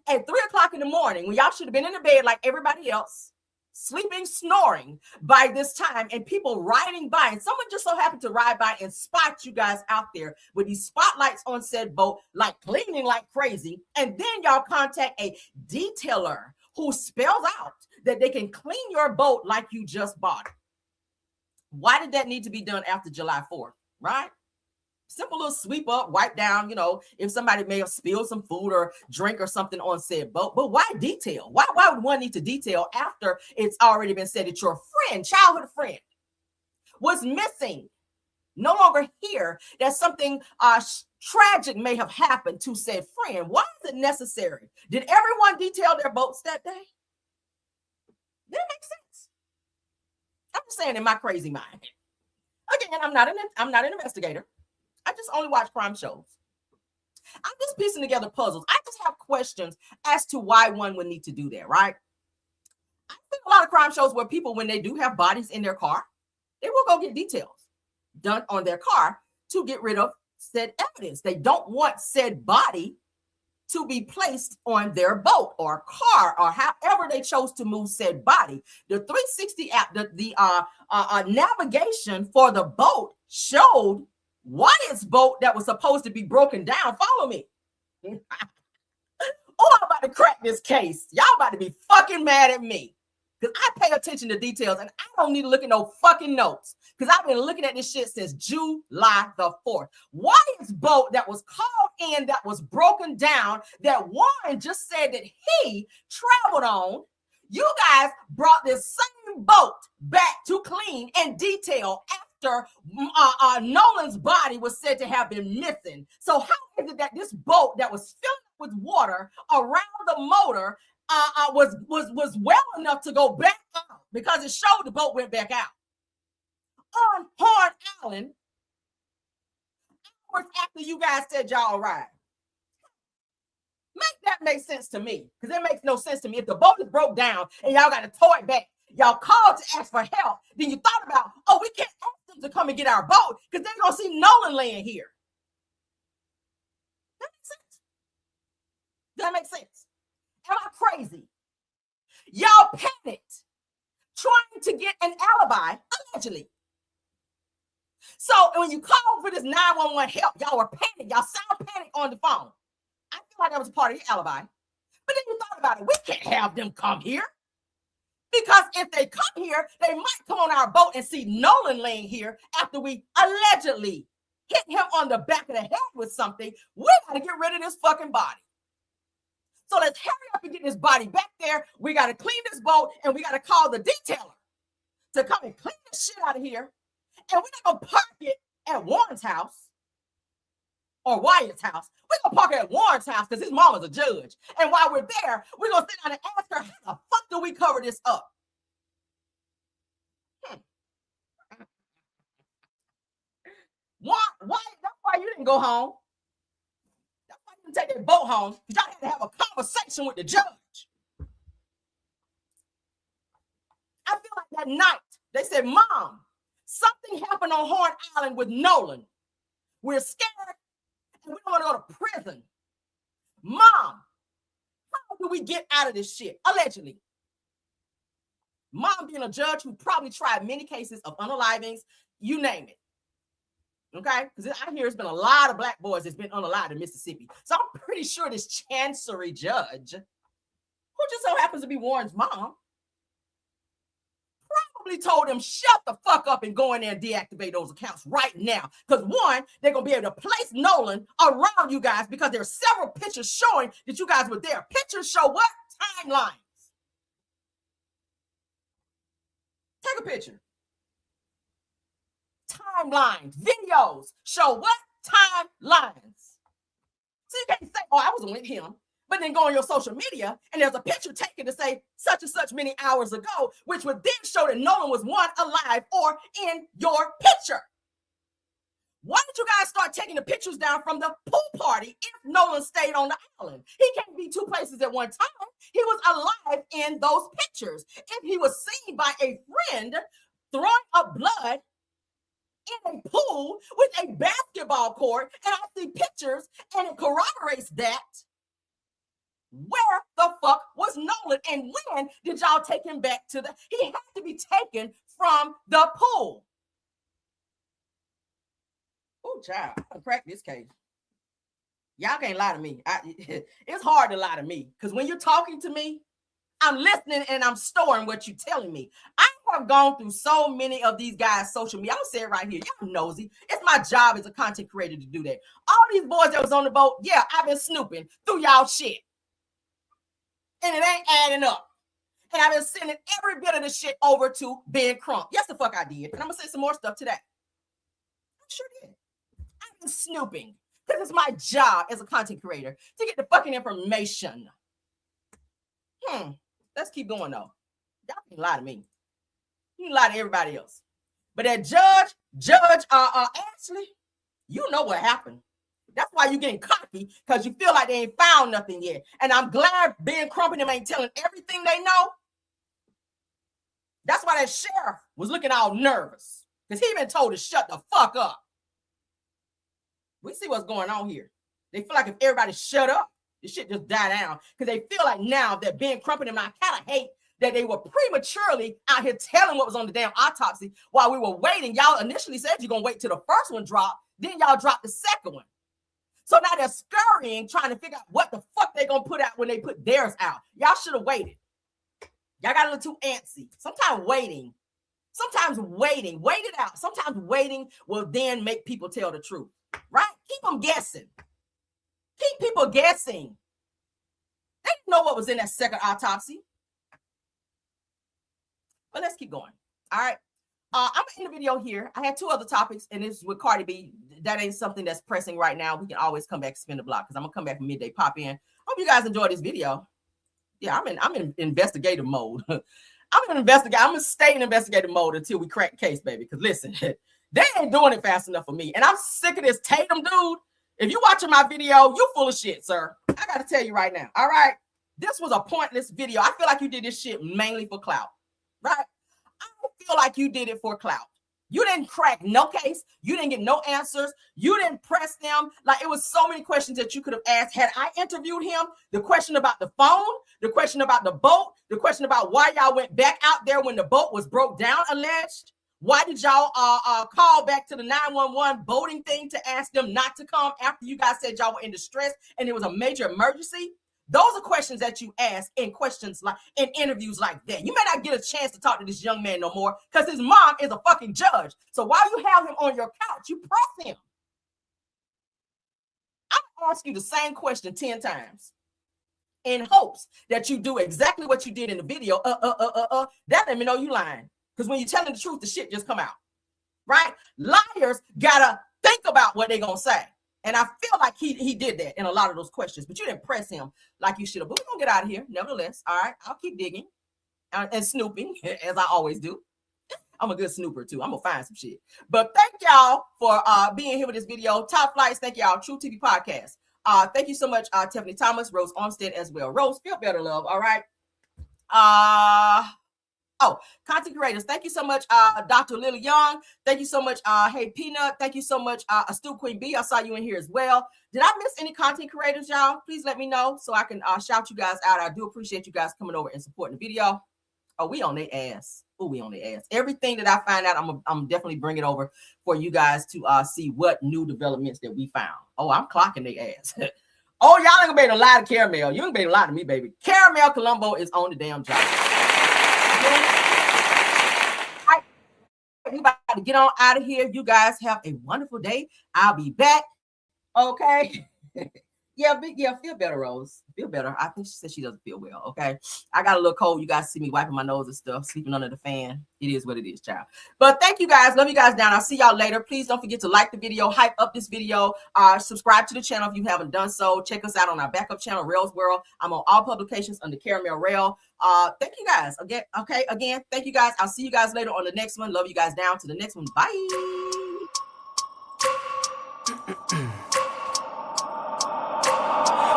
at 3 o'clock in the morning when y'all should have been in the bed like everybody else, sleeping, snoring by this time, and people riding by. And someone just so happened to ride by and spot you guys out there with these spotlights on said boat, like cleaning like crazy. And then y'all contact a detailer who spells out that they can clean your boat like you just bought it. Why did that need to be done after July 4th, right? Simple little sweep up, wipe down, if somebody may have spilled some food or drink or something on said boat. But why detail? Why would one need to detail after it's already been said that your friend, childhood friend, was missing, no longer here, that something tragic may have happened to said friend? Why is it necessary? Did everyone detail their boats that day? That makes sense. I'm just saying in my crazy mind. Again, I'm not an investigator. I just only watch crime shows. I'm just piecing together puzzles. I just have questions as to why one would need to do that, right? I think a lot of crime shows where people, when they do have bodies in their car, they will go get details done on their car to get rid of said evidence. They don't want said body to be placed on their boat or car or however they chose to move said body. The 360 app, the navigation for the boat showed Wyatt's boat that was supposed to be broken down. Follow me. I'm about to crack this case. Y'all about to be fucking mad at me because I pay attention to details and I don't need to look at no fucking notes because I've been looking at this shit since July the 4th. Wyatt's boat that was called in, that was broken down, that Warren just said that he traveled on, you guys brought this same boat back to clean and detail after Nolan's body was said to have been missing. So how is it that this boat that was filled with water around the motor was well enough to go back out, because it showed the boat went back out on Horn Island hours after you guys said y'all arrived? Make that make sense to me, because it makes no sense to me. If the boat is broke down and y'all got to tow it back, y'all called to ask for help, then you thought about, we can't ask them to come and get our boat because they're gonna see Nolan laying here. That makes sense. That makes sense. Am I crazy? Y'all panicked trying to get an alibi, allegedly. So when you called for this 911 help, y'all were panicked. Y'all sound panicked on the phone. I feel like that was a part of your alibi. But then you thought about it. We can't have them come here. Because if they come here, they might come on our boat and see Nolan laying here after we allegedly hit him on the back of the head with something. We got to get rid of this fucking body. So let's hurry up and get this body back there. We got to clean this boat, and we got to call the detailer to come and clean this shit out of here. And we're not going to park it at Warren's house or Wyatt's house. We're going to park it at Warren's house because his mama's a judge. And while we're there, we're going to sit down and ask her, how the fuck do we cover this up? Why? That's why you didn't go home. That's why you didn't take that boat home, because y'all had to have a conversation with the judge. I feel like that night, they said, Mom, something happened on Horn Island with Nolan. We're scared and we don't want to go to prison. Mom, how do we get out of this shit? Allegedly. Mom being a judge who probably tried many cases of unalivings, you name it. Okay? Because I hear there's been a lot of black boys that's been unalived in Mississippi. So I'm pretty sure this chancery judge, who just so happens to be Warren's mom, probably told him, shut the fuck up and go in there and deactivate those accounts right now. Because one, they're going to be able to place Nolan around you guys because there are several pictures showing that you guys were there. Pictures show what? Timelines. Take a picture. Timelines, videos show what? Timelines. So you can't say, oh, I wasn't with him. But then go on your social media and there's a picture taken to say such and such many hours ago, which would then show that Nolan was one, alive or in your picture. Why did you guys start taking the pictures down from the pool party if Nolan stayed on the island? He can't be two places at one time. He was alive in those pictures. If he was seen by a friend throwing up blood in a pool with a basketball court, and I see pictures and it corroborates that, where the fuck was Nolan? And when did y'all take him back to the... He had to be taken from the pool. Oh, child, I'll crack this case. Y'all can't lie to me. It's hard to lie to me because when you're talking to me, I'm listening and I'm storing what you're telling me. I have gone through so many of these guys' social media. I'm saying it right here. Y'all nosy. It's my job as a content creator to do that. All these boys that was on the boat, yeah, I've been snooping through y'all shit. And it ain't adding up. And I've been sending every bit of the shit over to Ben Crump. Yes, the fuck I did. And I'm going to send some more stuff today. I sure did. I've been snooping because it's my job as a content creator to get the fucking information. Let's keep going, though. Y'all can lie to me. You can lie to everybody else. But that Judge Ashley, you know what happened. That's why you're getting cocky, because you feel like they ain't found nothing yet. And I'm glad Ben Crump and them ain't telling everything they know. That's why that sheriff was looking all nervous, because he been told to shut the fuck up. We see what's going on here. They feel like if everybody shut up, this shit just die down, because they feel like now that Ben Crump and them, I kind of hate that they were prematurely out here telling what was on the damn autopsy while we were waiting. Y'all initially said you're going to wait till the first one dropped, then y'all dropped the second one. So now they're scurrying, trying to figure out what the fuck they're going to put out when they put theirs out. Y'all should have waited. Y'all got a little too antsy. Sometimes waiting wait it out. Sometimes waiting will then make people tell the truth, right? Keep them guessing. Keep people guessing. They didn't know what was in that second autopsy. But let's keep going. All right. I'm going to end the video here. I had two other topics, and this is with Cardi B. That ain't something that's pressing right now. We can always come back and spin the block, because I'm going to come back from midday pop in. Hope you guys enjoyed this video. Yeah, I'm in investigative mode. I'm going to stay in investigative mode until we crack the case, baby. Because listen, they ain't doing it fast enough for me. And I'm sick of this Tatum dude. If you watching my video, you full of shit, sir. I got to tell you right now. All right. This was a pointless video. I feel like you did this shit mainly for clout, right? I feel like you did it for clout. You didn't crack no case. You didn't get no answers. You didn't press them. Like, it was so many questions that you could have asked had I interviewed him. The question about the phone, the question about the boat, the question about why y'all went back out there when the boat was broke down, alleged. Why did y'all call back to the 911 boating thing to ask them not to come after you guys said y'all were in distress and it was a major emergency? Those are questions that you ask in questions like in interviews like that. You may not get a chance to talk to this young man no more because his mom is a fucking judge. So while you have him on your couch, you press him. I'm gonna ask you the same question 10 times in hopes that you do exactly what you did in the video. That let me know you lying. Because when you're telling the truth, the shit just come out. Right? Liars gotta think about what they're gonna say. And I feel like he did that in a lot of those questions, but you didn't press him like you should have. But we're going to get out of here, nevertheless. All right, I'll keep digging and snooping, as I always do. I'm a good snooper, too. I'm going to find some shit. But thank y'all for being here with this video. Top Flights, thank y'all. True TV Podcast. Thank you so much, Tiffany Thomas, Rose Armstead as well. Rose, feel better, love. All right. Content creators, thank you so much, Dr. Lily Young. Thank you so much, Hey Peanut. Thank you so much, Astute Queen B. I saw you in here as well. Did I miss any content creators, y'all? Please let me know so I can shout you guys out. I do appreciate you guys coming over and supporting the video. Oh, we on their ass. Oh, we on their ass. Everything that I find out, I'm definitely bring it over for you guys to see what new developments that we found. Oh, I'm clocking their ass. Oh, y'all ain't gonna be able to lie to Caramel. You ain't gonna be able to lie to me, baby. Caramel Colombo is on the damn job. We about to get on out of here. You guys have a wonderful day. I'll be back. Okay. Yeah, feel better, Rose. Feel better. I think she said she doesn't feel well. Okay. I got a little cold. You guys see me wiping my nose and stuff, sleeping under the fan. It is what it is, child. But thank you guys. Love you guys down. I'll see y'all later. Please don't forget to like the video, hype up this video, subscribe to the channel if you haven't done so. Check us out on our backup channel, Rail's World. I'm on all publications under Caramel Rail. Thank you guys. Again, thank you guys. I'll see you guys later on the next one. Love you guys down to the next one. Bye.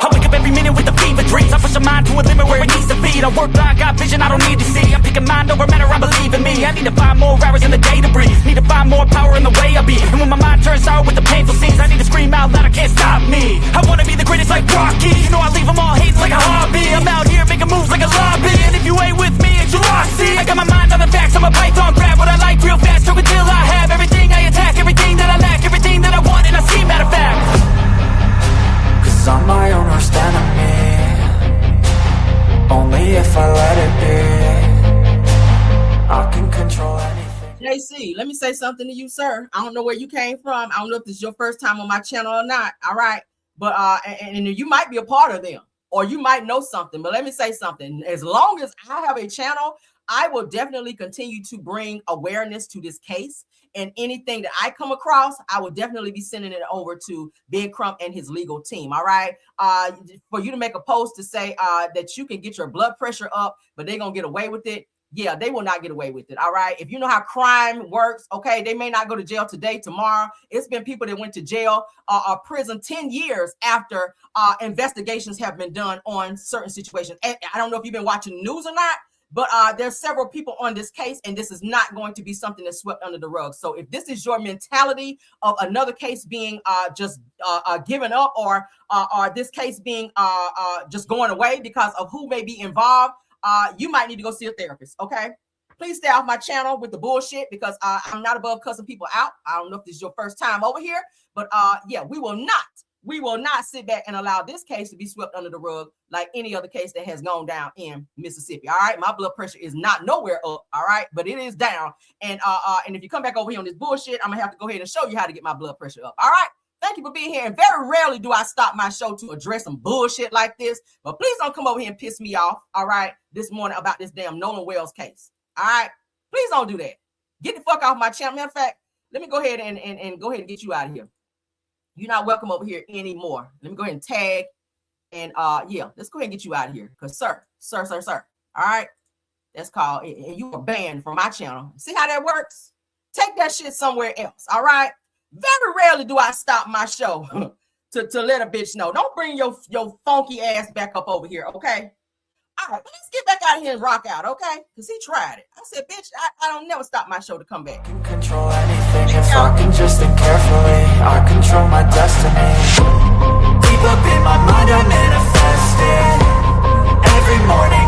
I wake up every minute with the fever dreams. I push my mind to a limit where it needs to be. I work blind, got vision I don't need to see. I'm picking mind over matter, I believe in me. I need to find more hours in the day to breathe. Need to find more power in the way I be. And when my mind turns sour with the painful scenes, I need to scream out loud, I can't stop me. I wanna be the greatest like Rocky. You know I leave them all hating like a hobby. I'm out here making moves like a lobby. And if you ain't with me, it's your loss. See, I got my mind on the facts, I'm a python. Grab what I like real fast, choke until I have everything I attack, everything that I lack, everything that I want, and I see, matter of fact. Cause I'm my own worst enemy. Only if I let it be, I can control anything. JC, let me say something to you, sir. I don't know where you came from. I don't know if this is your first time on my channel or not. All right. But and you might be a part of them, or you might know something. But let me say something. As long as I have a channel, I will definitely continue to bring awareness to this case. And anything that I come across, I will definitely be sending it over to Ben Crump and his legal team. All right. For you to make a post to say that you can get your blood pressure up, but they're going to get away with it. Yeah, they will not get away with it. All right. If you know how crime works, okay, they may not go to jail today, tomorrow. It's been people that went to jail or prison 10 years after investigations have been done on certain situations. And I don't know if you've been watching the news or not, but there's several people on this case, and this is not going to be something that's swept under the rug. So if this is your mentality of another case being just given up, or this case being just going away because of who may be involved, you might need to go see a therapist, okay? Please stay off my channel with the bullshit, because I'm not above cussing people out. I don't know if this is your first time over here, but yeah, we will not sit back and allow this case to be swept under the rug like any other case that has gone down in Mississippi. All right. My blood pressure is not nowhere up. All right. But it is down. And if you come back over here on this bullshit, I'm gonna have to go ahead and show you how to get my blood pressure up. All right. Thank you for being here. And very rarely do I stop my show to address some bullshit like this. But please don't come over here and piss me off. All right. This morning about this damn Nolan Wells case. All right. Please don't do that. Get the fuck off my channel. Matter of fact, let me go ahead and go ahead and get you out of here. You're not welcome over here anymore. Let me go ahead and tag. And yeah, let's go ahead and get you out of here. Because sir. All right. That's called, and you are banned from my channel. See how that works? Take that shit somewhere else. All right. Very rarely do I stop my show to let a bitch know. Don't bring your funky ass back up over here. Okay. All right, let's get back out of here and rock out, okay? Because he tried it. I said, bitch, I don't never stop my show to come back. Control anything if I can just think carefully. I control my destiny. Deep up in my mind, I manifest it. Every morning